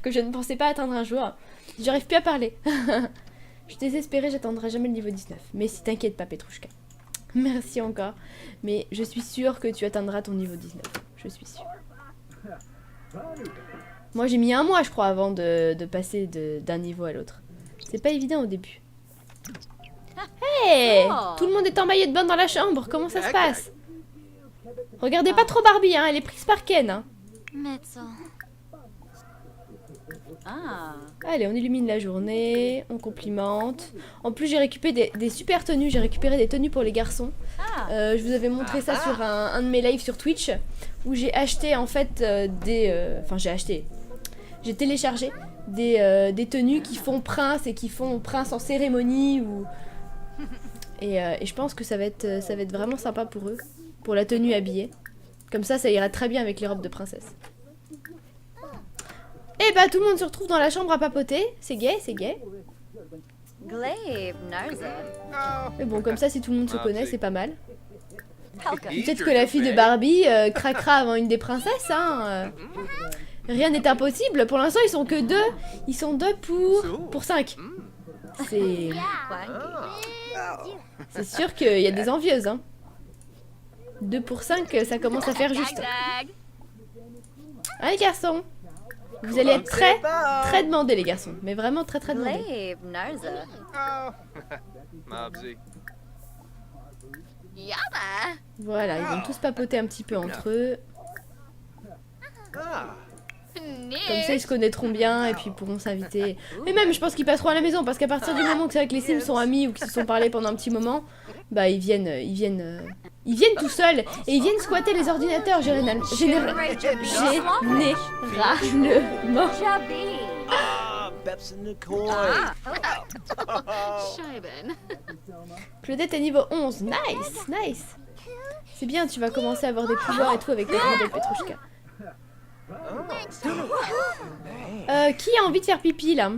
Speaker 1: que je ne pensais pas atteindre un jour. J'arrive plus à parler. Je suis désespérée, j'atteindrai jamais le niveau 19. Mais si t'inquiète pas Petrouchka. Merci encore. Mais je suis sûre que tu atteindras ton niveau 19. Je suis sûre. Moi j'ai mis un mois je crois avant de passer d'un niveau à l'autre. C'est pas évident au début. Hey, tout le monde est en maillot de bain dans la chambre. Comment ça se passe? Regardez pas trop Barbie, hein, elle est prise par Ken. Hein. Allez, on illumine la journée, on complimente. En plus, j'ai récupéré des super tenues. J'ai récupéré des tenues pour les garçons. Je vous avais montré ça sur un de mes lives sur Twitch, où j'ai acheté en fait Enfin, j'ai téléchargé des tenues qui font prince et qui font prince en cérémonie ou... Et je pense que ça va être vraiment sympa pour eux, pour la tenue habillée. Comme ça ira très bien avec les robes de princesse. Et bah tout le monde se retrouve dans la chambre à papoter. C'est gay, c'est gay. Mais bon, comme ça, si tout le monde se connaît, c'est pas mal. Peut-être que la fille de Barbie craquera avant une des princesses, hein. Rien n'est impossible. Pour l'instant, ils sont que 2. Ils sont 2 pour 5. C'est sûr qu'il y a des envieuses, hein. 2 pour 5, ça commence à faire juste. Hein, les garçons? Vous allez être très demandés, les garçons. Mais vraiment très demandés. Voilà, ils vont tous papoter un petit peu entre eux. Comme ça, ils se connaîtront bien et puis ils pourront s'inviter. Mais même, je pense qu'ils passeront à la maison parce qu'à partir du moment que c'est vrai que les Sims sont amis ou qu'ils se sont parlé pendant un petit moment, bah ils viennent tout seuls et ils viennent squatter les ordinateurs généralement. Claudette est niveau 11. Nice. C'est bien, tu vas commencer à avoir des pouvoirs et tout avec ta grande Petrouchka. Qui a envie de faire pipi là?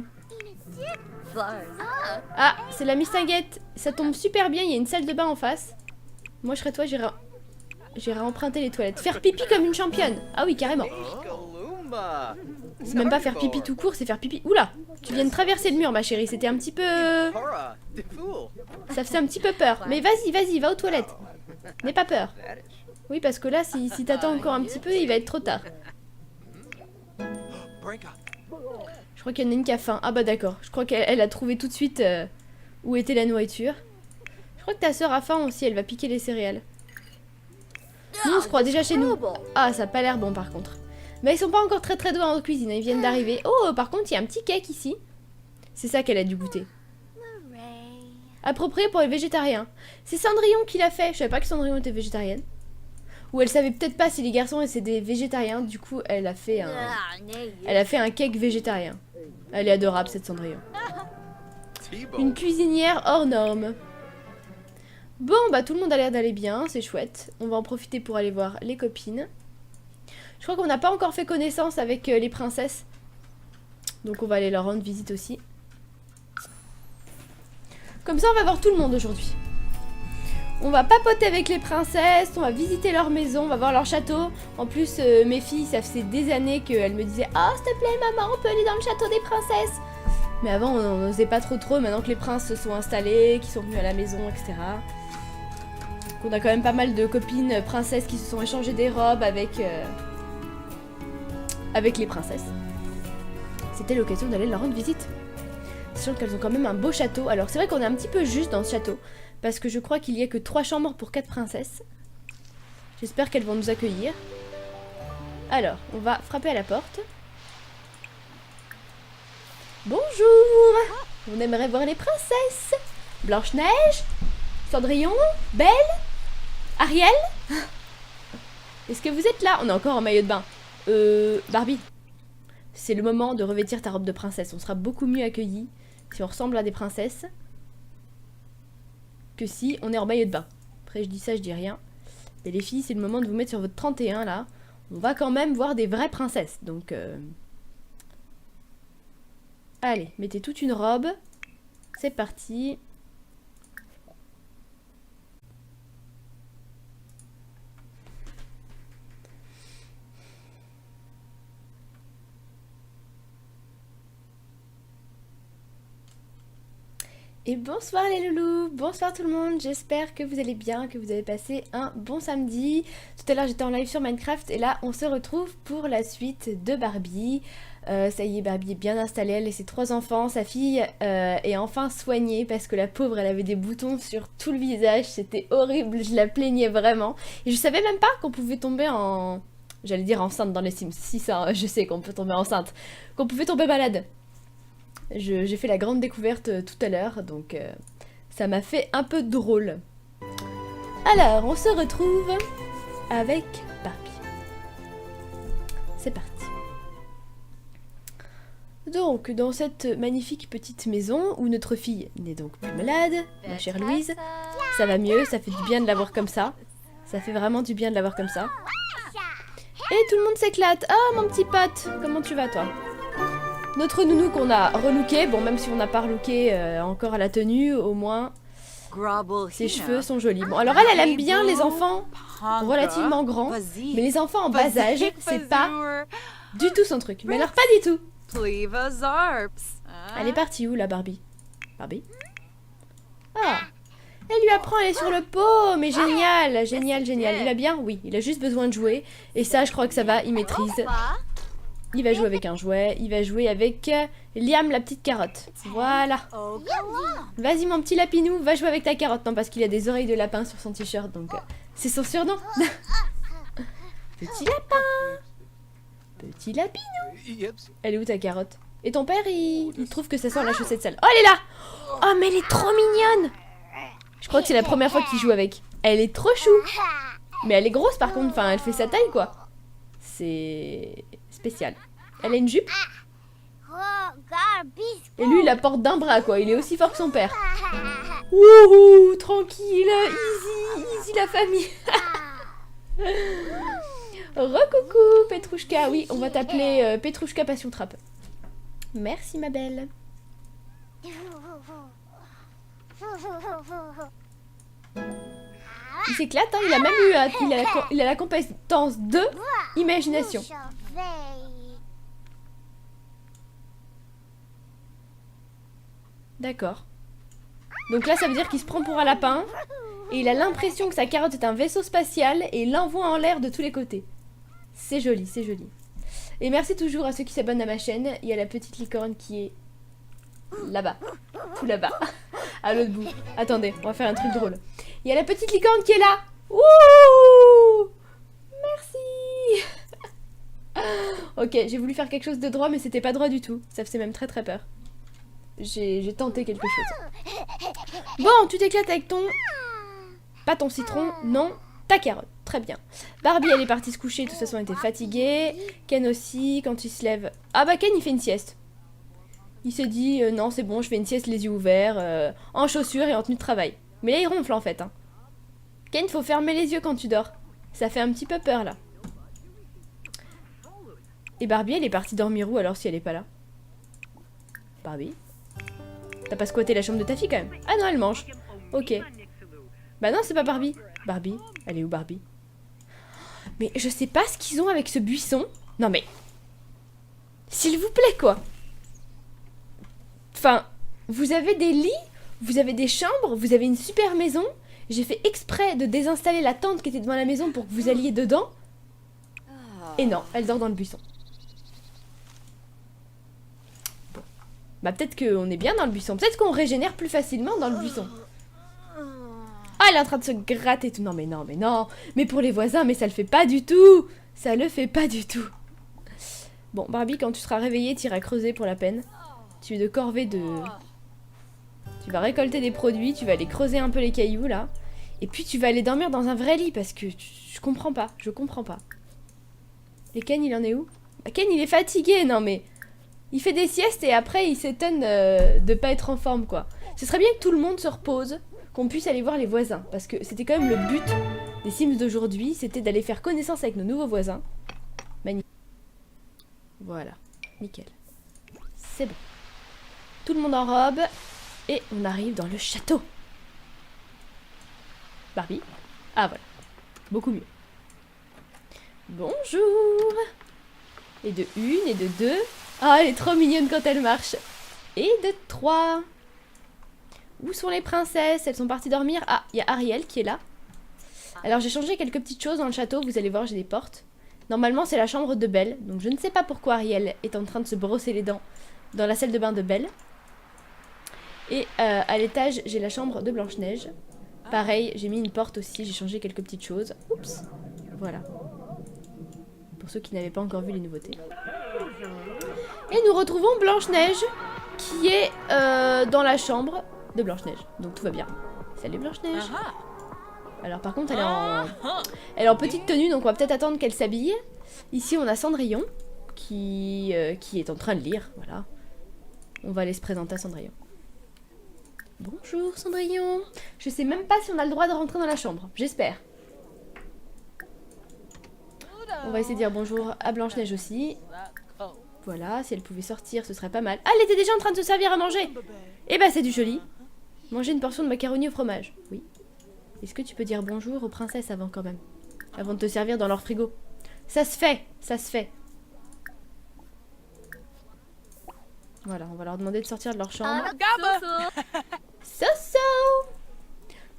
Speaker 1: Ah, c'est la Mistinguette. Ça tombe super bien, il y a une salle de bain en face. Moi je serais toi, j'irai emprunter les toilettes. Faire pipi comme une championne. Ah oui, carrément. C'est même pas faire pipi tout court, c'est faire pipi. Oula, tu viens de traverser le mur ma chérie, c'était un petit peu... Ça faisait un petit peu peur. Mais vas-y, va aux toilettes. N'aie pas peur. Oui, parce que là, si t'attends encore un petit peu, il va être trop tard. Je crois qu'il y en a une qui a faim. Ah bah d'accord, je crois qu'elle a trouvé tout de suite où était la nourriture. Je crois que ta soeur a faim aussi, elle va piquer les céréales. Nous, on se croit déjà chez nous. Ah, ça a pas l'air bon par contre. Mais ils sont pas encore très doués en cuisine, ils viennent d'arriver. Oh, par contre, il y a un petit cake ici. C'est ça qu'elle a dû goûter. Approprié pour les végétariens. C'est Cendrillon qui l'a fait. Je savais pas que Cendrillon était végétarienne. Ou elle savait peut-être pas si les garçons étaient des végétariens. Du coup, elle a fait un cake végétarien. Elle est adorable cette Cendrillon. Une cuisinière hors norme. Bon, bah tout le monde a l'air d'aller bien, c'est chouette. On va en profiter pour aller voir les copines. Je crois qu'on n'a pas encore fait connaissance avec les princesses. Donc on va aller leur rendre visite aussi. Comme ça, on va voir tout le monde aujourd'hui. On va papoter avec les princesses, on va visiter leur maison, on va voir leur château. En plus, mes filles, ça faisait des années qu'elles me disaient « Oh, s'il te plaît, maman, on peut aller dans le château des princesses ?» Mais avant, on n'osait pas trop, maintenant que les princes se sont installés, qu'ils sont venus à la maison, etc. Donc on a quand même pas mal de copines princesses qui se sont échangées des robes avec les princesses. C'était l'occasion d'aller leur rendre visite. Sachant qu'elles ont quand même un beau château. Alors c'est vrai qu'on est un petit peu juste dans ce château. Parce que je crois qu'il n'y a que 3 chambres pour 4 princesses. J'espère qu'elles vont nous accueillir. Alors, on va frapper à la porte. Bonjour! On aimerait voir les princesses. Blanche-Neige? Cendrillon? Belle? Ariel? Est-ce que vous êtes là? On est encore en maillot de bain. Barbie. C'est le moment de revêtir ta robe de princesse. On sera beaucoup mieux accueillis si on ressemble à des princesses que si on est en maillot de bain. Après je dis ça, je dis rien. Et les filles, c'est le moment de vous mettre sur votre 31 là. On va quand même voir des vraies princesses. Donc allez, mettez toute une robe. C'est parti. Et bonsoir les loulous, bonsoir tout le monde, j'espère que vous allez bien, que vous avez passé un bon samedi. Tout à l'heure j'étais en live sur Minecraft et là on se retrouve pour la suite de Barbie. Ça y est, Barbie est bien installée, elle et ses 3 enfants, sa fille est enfin soignée parce que la pauvre elle avait des boutons sur tout le visage, c'était horrible, je la plaignais vraiment. Et je savais même pas qu'on pouvait tomber en... J'allais dire enceinte dans les Sims, si ça, je sais qu'on peut tomber enceinte, qu'on pouvait tomber malade. J'ai fait la grande découverte tout à l'heure, donc ça m'a fait un peu drôle. Alors, on se retrouve avec Barbie. C'est parti. Donc, dans cette magnifique petite maison où notre fille n'est donc plus malade, ma chère Louise, ça va mieux, ça fait du bien de la voir comme ça. Ça fait vraiment du bien de la voir comme ça. Et tout le monde s'éclate. Oh, mon petit pote, comment tu vas toi ? Notre nounou qu'on a relooké, bon même si on n'a pas relooké encore à la tenue, au moins ses cheveux sont jolis. Bon alors elle aime bien les enfants relativement grands, mais les enfants en bas âge, c'est pas du tout son truc. Mais alors pas du tout. Elle est partie où la Barbie? Barbie? Ah, elle lui apprend, elle est sur le pot, mais génial, génial, génial. Il va bien? Oui, il a juste besoin de jouer, et ça je crois que ça va, il maîtrise il va jouer avec un jouet. Il va jouer avec Liam, la petite carotte. Voilà. Vas-y, mon petit lapinou, va jouer avec ta carotte. Non, parce qu'il a des oreilles de lapin sur son t-shirt, donc c'est son surnom. Petit lapin. Petit lapinou. Elle est où ta carotte? Et ton père, il trouve que ça sent la chaussette sale. Oh, elle est là! Oh, mais elle est trop mignonne! Je crois que c'est la première fois qu'il joue avec. Elle est trop chou! Mais elle est grosse par contre, enfin, elle fait sa taille quoi. C'est spécial. Elle a une jupe. Et lui, il la porte d'un bras quoi, il est aussi fort que son père. Wouhou, tranquille, easy la famille. Recoucou, Petrouchka. Oui, on va t'appeler Petrouchka Passion Trappe. Merci ma belle. Il s'éclate, hein, il a même eu il a la compétence de imagination. D'accord. Donc là, ça veut dire qu'il se prend pour un lapin et il a l'impression que sa carotte est un vaisseau spatial et il l'envoie en l'air de tous les côtés. C'est joli, c'est joli. Et merci toujours à ceux qui s'abonnent à ma chaîne. Il y a la petite licorne qui est là-bas, tout là-bas, à l'autre bout. Attendez, on va faire un truc drôle. Il y a la petite licorne qui est là. Ouh, merci. Ok, j'ai voulu faire quelque chose de droit, mais c'était pas droit du tout. Ça faisait même très peur. J'ai tenté quelque chose. Bon, tu t'éclates avec ton... Pas ton citron, non, ta carotte. Très bien. Barbie, elle est partie se coucher, de toute façon, elle était fatiguée. Ken aussi, quand il se lève... Ah bah Ken, il fait une sieste. Il s'est dit, non, c'est bon, je fais une sieste les yeux ouverts, en chaussures et en tenue de travail. Mais là, il ronfle en fait. Hein. Ken, faut fermer les yeux quand tu dors. Ça fait un petit peu peur, là. Et Barbie, elle est partie dormir où, alors, si elle est pas là? Barbie? T'as pas squatté la chambre de ta fille, quand même? Ah non, elle mange. Ok. Bah non, c'est pas Barbie. Barbie? Elle est où, Barbie? Mais je sais pas ce qu'ils ont avec ce buisson. Non, mais... S'il vous plaît, quoi. Enfin, vous avez des lits, vous avez des chambres, vous avez une super maison. J'ai fait exprès de désinstaller la tente qui était devant la maison pour que vous alliez dedans. Et non, elle dort dans le buisson. Bon. Bah peut-être qu'on est bien dans le buisson. Peut-être qu'on régénère plus facilement dans le buisson. Ah, elle est en train de se gratter tout. Non, mais non, mais non. Mais pour les voisins, mais ça le fait pas du tout. Ça le fait pas du tout. Bon, Barbie, quand tu seras réveillée, tu iras creuser pour la peine. Tu es de corvée de... Tu vas récolter des produits, tu vas aller creuser un peu les cailloux, là. Et puis tu vas aller dormir dans un vrai lit, parce que je comprends pas, je comprends pas. Et Ken, il en est où? Bah, Ken, il est fatigué, non mais... Il fait des siestes et après, il s'étonne de pas être en forme, quoi. Ce serait bien que tout le monde se repose, qu'on puisse aller voir les voisins. Parce que c'était quand même le but des Sims d'aujourd'hui, c'était d'aller faire connaissance avec nos nouveaux voisins. Magnifique. Voilà, nickel. C'est bon. Tout le monde en robe. Et on arrive dans le château. Barbie. Ah voilà. Beaucoup mieux. Bonjour. Et de une, et de deux. Ah, elle est trop mignonne quand elle marche. Et de trois. Où sont les princesses? Elles sont parties dormir. Ah, il y a Ariel qui est là. Alors j'ai changé quelques petites choses dans le château. Vous allez voir, j'ai des portes. Normalement, c'est la chambre de Belle. Donc je ne sais pas pourquoi Ariel est en train de se brosser les dents dans la salle de bain de Belle. Et à l'étage, j'ai la chambre de Blanche-Neige. Pareil, j'ai mis une porte aussi, j'ai changé quelques petites choses. Oups, voilà. Pour ceux qui n'avaient pas encore vu les nouveautés. Et nous retrouvons Blanche-Neige, qui est dans la chambre de Blanche-Neige. Donc tout va bien. Salut Blanche-Neige. Alors par contre, elle est en petite tenue, donc on va peut-être attendre qu'elle s'habille. Ici, on a Cendrillon, qui est en train de lire, voilà. On va aller se présenter à Cendrillon. Bonjour Cendrillon. Je sais même pas si on a le droit de rentrer dans la chambre. J'espère. On va essayer de dire bonjour à Blanche-Neige aussi. Voilà, si elle pouvait sortir, ce serait pas mal. Ah, elle était déjà en train de se servir à manger. Eh ben, c'est du joli. Manger une portion de macaroni au fromage. Oui. Est-ce que tu peux dire bonjour aux princesses avant quand même? Avant de te servir dans leur frigo. Ça se fait, ça se fait. Voilà, on va leur demander de sortir de leur chambre. Soso.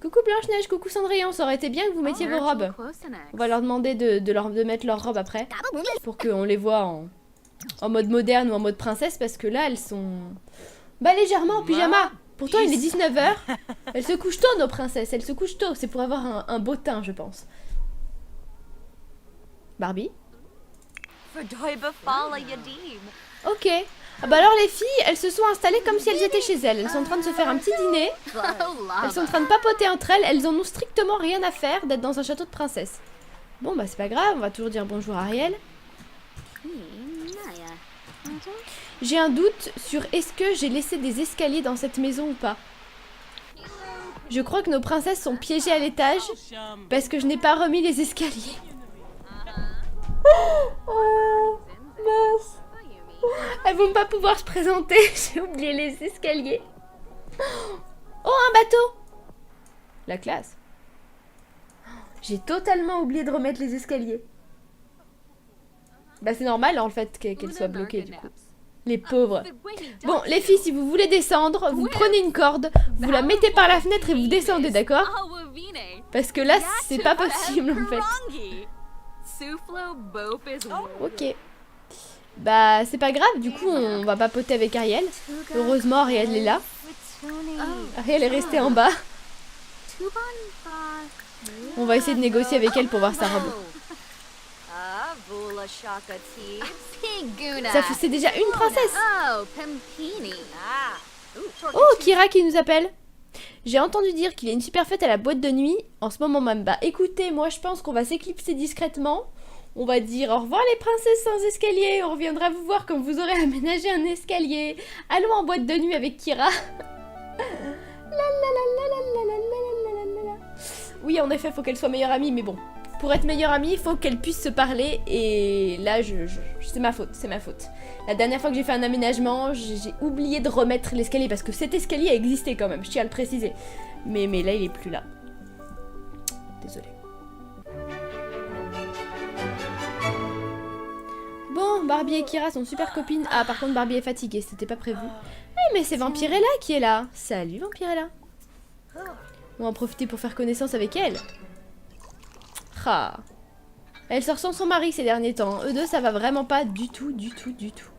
Speaker 1: Coucou Blanche-Neige, coucou Cendrillon, ça aurait été bien que vous mettiez vos robes. On va leur demander de mettre leurs robes après, pour qu'on les voit en mode moderne ou en mode princesse parce que là, elles sont bah légèrement en pyjama. Pourtant, il est 19h. Elles se couchent tôt, nos princesses. Elles se couchent tôt. C'est pour avoir un beau teint, je pense. Barbie? Ok. Ah bah alors les filles, elles se sont installées comme si elles étaient chez elles. Elles sont en train de se faire un petit dîner. Elles sont en train de papoter entre elles. Elles en ont strictement rien à faire d'être dans un château de princesse. Bon bah c'est pas grave, on va toujours dire bonjour à Ariel. J'ai un doute sur est-ce que j'ai laissé des escaliers dans cette maison ou pas. Je crois que nos princesses sont piégées à l'étage parce que je n'ai pas remis les escaliers. Oh, mince. Elles vont pas pouvoir se présenter. J'ai oublié les escaliers. Oh, un bateau. La classe. J'ai totalement oublié de remettre les escaliers. Bah c'est normal en fait qu'elles soient bloquées du coup. Les pauvres. Bon, les filles, si vous voulez descendre, vous prenez une corde, vous la mettez par la fenêtre et vous descendez, d'accord? Parce que là, c'est pas possible en fait. Ok. Bah, c'est pas grave, du coup, on va papoter avec Ariel. Heureusement, Ariel est là. Ariel est restée en bas. On va essayer de négocier avec elle pour voir sa robe. C'est déjà une princesse. Oh, Kira qui nous appelle. J'ai entendu dire qu'il y a une super fête à la boîte de nuit en ce moment même. Bah écoutez, moi je pense qu'on va s'éclipser discrètement. On va dire au revoir les princesses sans escalier. On reviendra vous voir quand vous aurez aménagé un escalier. Allons en boîte de nuit avec Kira. Oui, en effet, faut qu'elle soit meilleure amie, mais bon. Pour être meilleure amie, il faut qu'elle puisse se parler. Et là, c'est ma faute, c'est ma faute. La dernière fois que j'ai fait un aménagement, j'ai oublié de remettre l'escalier. Parce que cet escalier existait quand même, je tiens à le préciser. Mais là, il est plus là. Désolée. Bon, Barbie et Kira sont super copines. Ah, par contre, Barbie est fatiguée, c'était pas prévu. Eh, mais c'est Vampirella qui est là. Salut, Vampirella. On va en profiter pour faire connaissance avec elle. Ah. Elle sort sans son mari ces derniers temps. Eux deux, ça va vraiment pas du tout, du tout, du tout.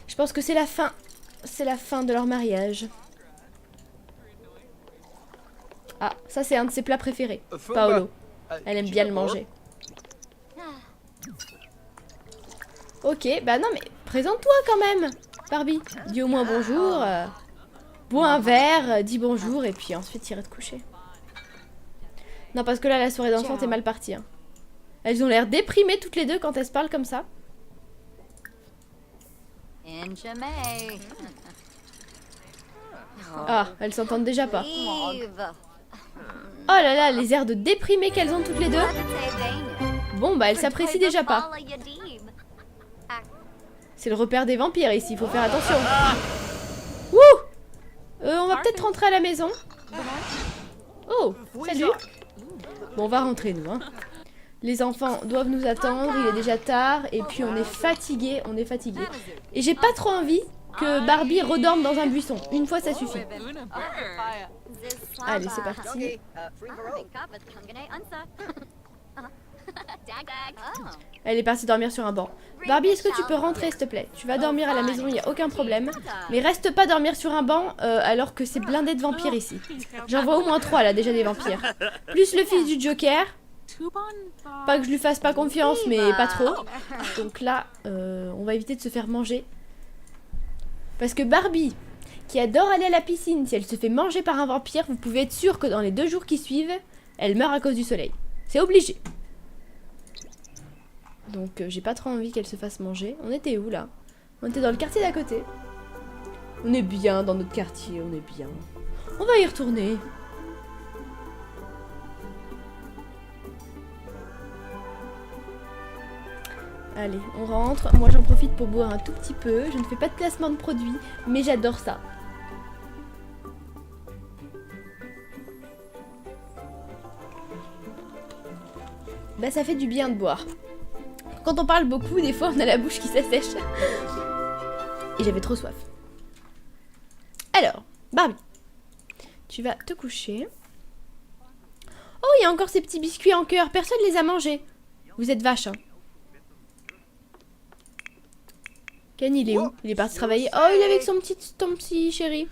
Speaker 1: Je pense que c'est la fin. C'est la fin de leur mariage. Ah, ça c'est un de ses plats préférés. Paolo. Elle aime bien le manger. Ok, bah non mais présente-toi quand même, Barbie. Dis au moins bonjour. Bois un verre, dis bonjour et puis ensuite irai te coucher. Non, parce que là, la soirée d'enfant est mal partie. Hein. Elles ont l'air déprimées toutes les deux quand elles se parlent comme ça. Ah, elles s'entendent déjà pas. Oh là là, les airs de déprimées qu'elles ont toutes les deux. Bon, bah elles s'apprécient déjà pas. C'est le repère des vampires ici, il faut faire attention. Wouh! On va peut-être rentrer à la maison. Oh, salut. Bon, on va rentrer, nous. Hein. Les enfants doivent nous attendre, il est déjà tard, et puis on est fatigué, Et j'ai pas trop envie que Barbie redorme dans un buisson. Une fois, ça suffit. Allez, c'est parti. Elle est partie dormir sur un banc. Barbie, est-ce que tu peux rentrer, s'il te plaît? Tu vas dormir à la maison, il n'y a aucun problème. Mais reste pas dormir sur un banc alors que c'est blindé de vampires ici. J'en vois au moins 3 là, déjà des vampires. Plus le fils du Joker. Pas que je lui fasse pas confiance, mais pas trop. Donc là, on va éviter de se faire manger. Parce que Barbie, qui adore aller à la piscine, si elle se fait manger par un vampire, vous pouvez être sûr que dans les 2 jours qui suivent, elle meurt à cause du soleil. C'est obligé. Donc j'ai pas trop envie qu'elle se fasse manger. On était où là? On était dans le quartier d'à côté. On est bien dans notre quartier, on est bien. On va y retourner. Allez, on rentre. Moi j'en profite pour boire un tout petit peu. Je ne fais pas de placement de produits, mais j'adore ça. Bah ça fait du bien de boire. Quand on parle beaucoup, des fois on a la bouche qui s'assèche. Et j'avais trop soif. Alors, Barbie, tu vas te coucher. Oh, il y a encore ces petits biscuits en cœur. Personne les a mangés. Vous êtes vache, hein. Ken, il est où? Il est parti travailler. Oh, il est avec ton petit chéri.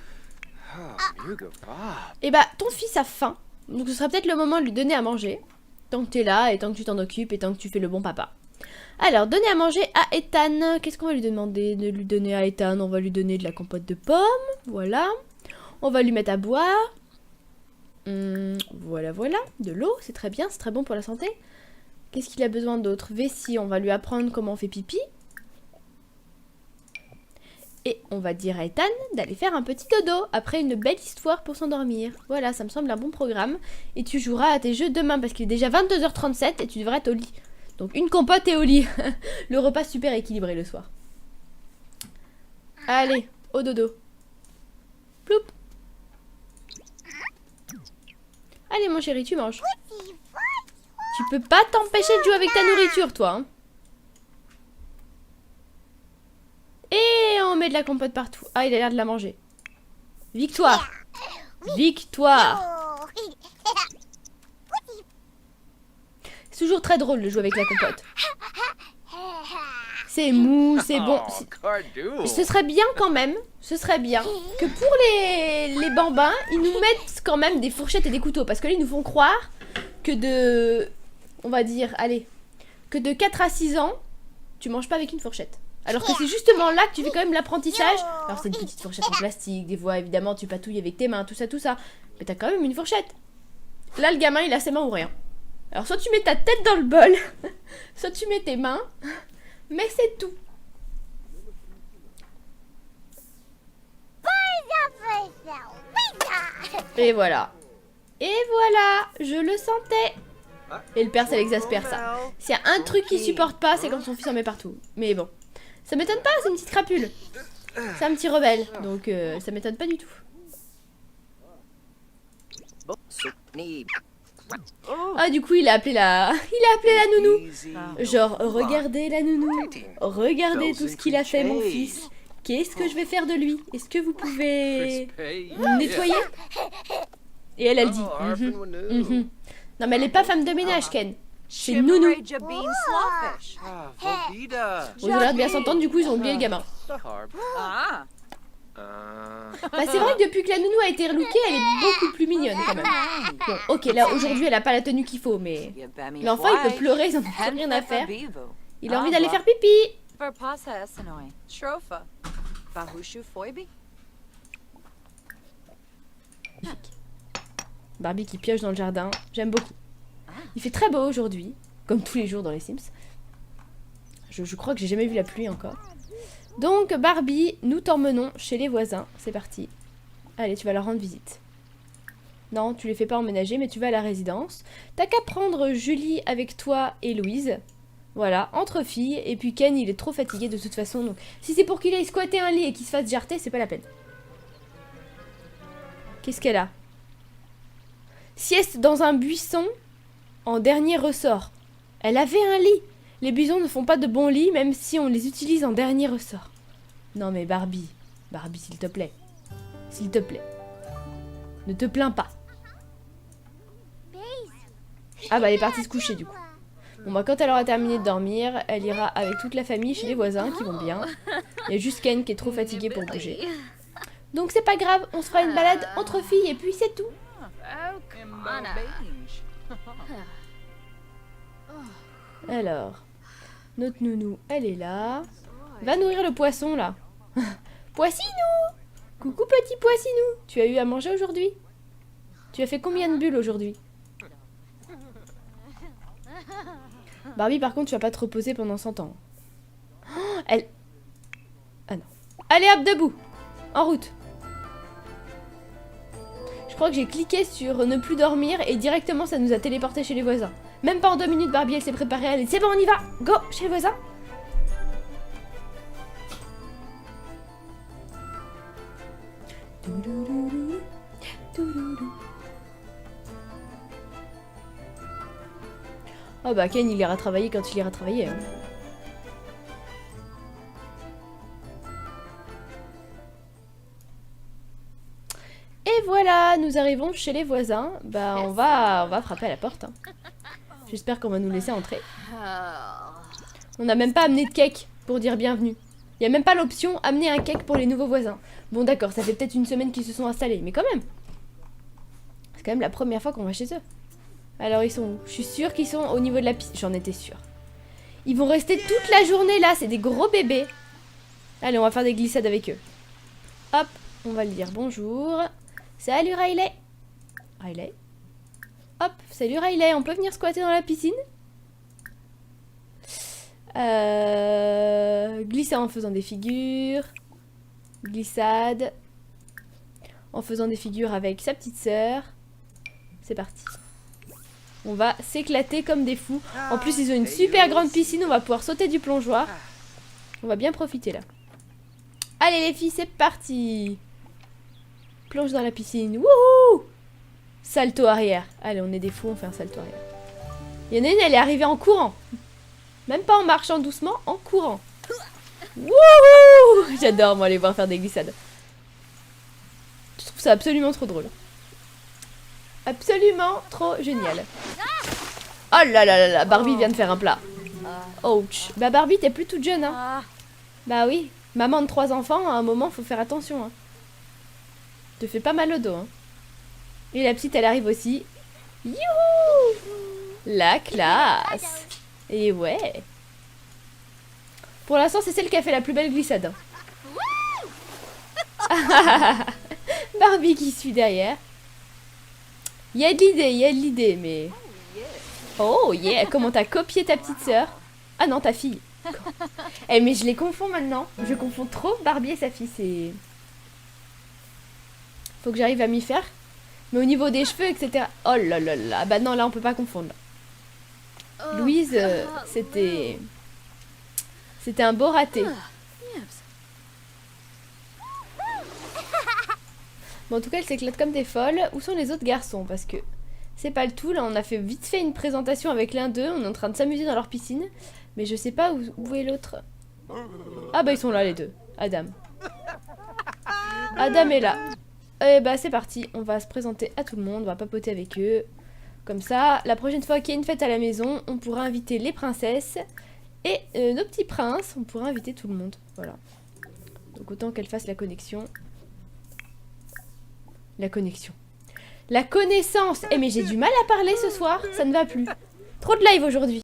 Speaker 1: Et bah, ton fils a faim. Donc ce sera peut-être le moment de lui donner à manger. Tant que t'es là, et tant que tu t'en occupes, et tant que tu fais le bon papa. Alors, donner à manger à Ethan. Qu'est-ce qu'on va lui demander de lui donner à Ethan? On va lui donner de la compote de pommes. Voilà. On va lui mettre à boire. Voilà, voilà. De l'eau, c'est très bien, c'est très bon pour la santé. Qu'est-ce qu'il a besoin d'autre? Vessie, on va lui apprendre comment on fait pipi. Et on va dire à Ethan d'aller faire un petit dodo après une belle histoire pour s'endormir. Voilà, ça me semble un bon programme. Et tu joueras à tes jeux demain parce qu'il est déjà 22h37 et tu devrais être au lit. Donc une compote et au lit. Le repas super équilibré le soir. Allez, au dodo. Ploup. Allez mon chéri, tu manges. Tu peux pas t'empêcher de jouer avec ta nourriture, toi. Hein. Et on met de la compote partout. Ah, il a l'air de la manger. Victoire. Victoire. C'est toujours très drôle de jouer avec la compote. C'est mou, c'est bon. Ce serait bien quand même, ce serait bien que pour les bambins, ils nous mettent quand même des fourchettes et des couteaux. Parce que là, ils nous font croire que de, on va dire, allez, que de 4 à 6 ans, tu manges pas avec une fourchette. Alors que c'est justement là que tu fais quand même l'apprentissage. Alors c'est une petite fourchette en plastique, des fois évidemment tu patouilles avec tes mains, tout ça. Mais t'as quand même une fourchette. Là le gamin il a ses mains ou rien. Alors soit tu mets ta tête dans le bol, soit tu mets tes mains, mais c'est tout. Et voilà. Et voilà, je le sentais. Et le père ça l'exaspère ça. S'il y a un truc qu'il supporte pas, c'est quand son fils en met partout. Mais bon. Ça m'étonne pas, c'est une petite crapule. C'est un petit rebelle, donc ça m'étonne pas du tout. Ah du coup il a appelé la nounou. Genre regardez la nounou. Regardez tout ce qu'il a fait mon fils. Qu'est-ce que je vais faire de lui? Est-ce que vous pouvez nettoyer? Et elle dit Non mais elle est pas femme de ménage Ken. C'est nounou. Bon, ils ont l'air de bien s'entendre, du coup ils ont oublié le gamin. Bah, c'est vrai que depuis que la nounou a été relookée, elle est beaucoup plus mignonne quand même. Bon, ok, là aujourd'hui elle a pas la tenue qu'il faut, mais l'enfant il peut pleurer, ils en ont plus rien à faire. Il a envie d'aller faire pipi. Barbie qui pioche dans le jardin, j'aime beaucoup. Il fait très beau aujourd'hui, comme tous les jours dans les Sims. Je crois que j'ai jamais vu la pluie encore. Donc Barbie, nous t'emmenons chez les voisins. C'est parti. Allez, tu vas leur rendre visite. Non, tu les fais pas emménager, mais tu vas à la résidence. T'as qu'à prendre Julie avec toi et Louise. Voilà, entre filles. Et puis Ken, il est trop fatigué de toute façon. Donc si c'est pour qu'il aille squatter un lit et qu'il se fasse jarter, c'est pas la peine. Qu'est-ce qu'elle a? Sieste dans un buisson en dernier ressort. Elle avait un lit. Les buissons ne font pas de bons lits, même si on les utilise en dernier ressort. Non mais Barbie, s'il te plaît. S'il te plaît. Ne te plains pas. Ah bah elle est partie se coucher du coup. Bon bah quand elle aura terminé de dormir, elle ira avec toute la famille chez les voisins qui vont bien. Il y a juste Ken qui est trop fatigué pour bouger. Donc c'est pas grave, on se fera une balade entre filles et puis c'est tout. Alors, notre nounou, elle est là. Va nourrir le poisson, là. Poissinou! Coucou, petit poissinou. Tu as eu à manger aujourd'hui? Tu as fait combien de bulles aujourd'hui? Barbie, par contre, tu vas pas te reposer pendant 100 ans. Oh, elle... Ah non. Allez, hop, debout. En route. Je crois que j'ai cliqué sur ne plus dormir et directement, ça nous a téléporté chez les voisins. Même pas en 2 minutes, Barbie, elle s'est préparée. Elle dit, c'est bon, on y va. Go, chez les voisins. Oh bah Ken il ira travailler quand il ira travailler. Hein. Et voilà, nous arrivons chez les voisins. Bah on va frapper à la porte. Hein. J'espère qu'on va nous laisser entrer. On n'a même pas amené de cake pour dire bienvenue. Il n'y a même pas l'option amener un cake pour les nouveaux voisins. Bon d'accord, ça fait peut-être une semaine qu'ils se sont installés, mais quand même. C'est quand même la première fois qu'on va chez eux. Alors ils sont où? Je suis sûre qu'ils sont au niveau de la piscine. J'en étais sûre. Ils vont rester toute la journée là, c'est des gros bébés. Allez, on va faire des glissades avec eux. Hop, on va lui dire bonjour. Salut Riley. Riley. Hop, salut Riley, on peut venir squatter dans la piscine? Glisser en faisant des figures. Glissade. En faisant des figures avec sa petite sœur. C'est parti. On va s'éclater comme des fous. En plus, ils ont une super grande piscine. On va pouvoir sauter du plongeoir. On va bien profiter là. Allez les filles, c'est parti. Plonge dans la piscine. Wouhou! Salto arrière. Allez, on est des fous, on fait un salto arrière. Il y en a une, elle est arrivée en courant. Même pas en marchant doucement, en courant. Wouhou! J'adore, moi, les voir faire des glissades. Je trouve ça absolument trop drôle. Absolument trop génial. Oh là là là là, Barbie vient de faire un plat. Ouch. Bah Barbie, t'es plus toute jeune, hein. Bah oui, maman de 3 enfants, à un moment, faut faire attention, hein. Te fais pas mal au dos, hein. Et la petite, elle arrive aussi. Youhou! La classe. Et ouais. Pour l'instant, c'est celle qui a fait la plus belle glissade. Barbie qui suit derrière. Il y a de l'idée, mais... Oh yeah, comment t'as copié ta petite sœur? Ah non, ta fille. Eh mais je les confonds maintenant. Je confonds trop Barbie et sa fille, c'est... Faut que j'arrive à m'y faire. Mais au niveau des cheveux, etc. Oh là là là. Bah non, là on peut pas confondre. Louise, c'était... C'était un beau raté. Bon, en tout cas, elle s'éclate comme des folles. Où sont les autres garçons? Parce que c'est pas le tout. Là, on a fait vite fait une présentation avec l'un d'eux. On est en train de s'amuser dans leur piscine. Mais je sais pas où est l'autre. Ah bah, ils sont là, les deux. Adam. Adam est là. Et bah, c'est parti. On va se présenter à tout le monde. On va papoter avec eux. Comme ça, la prochaine fois qu'il y a une fête à la maison, on pourra inviter les princesses. Et nos petits princes. On pourra inviter tout le monde. Voilà. Donc, autant qu'elle fasse la connexion. La connexion. La connaissance. Eh mais j'ai du mal à parler ce soir, ça ne va plus. Trop de live aujourd'hui.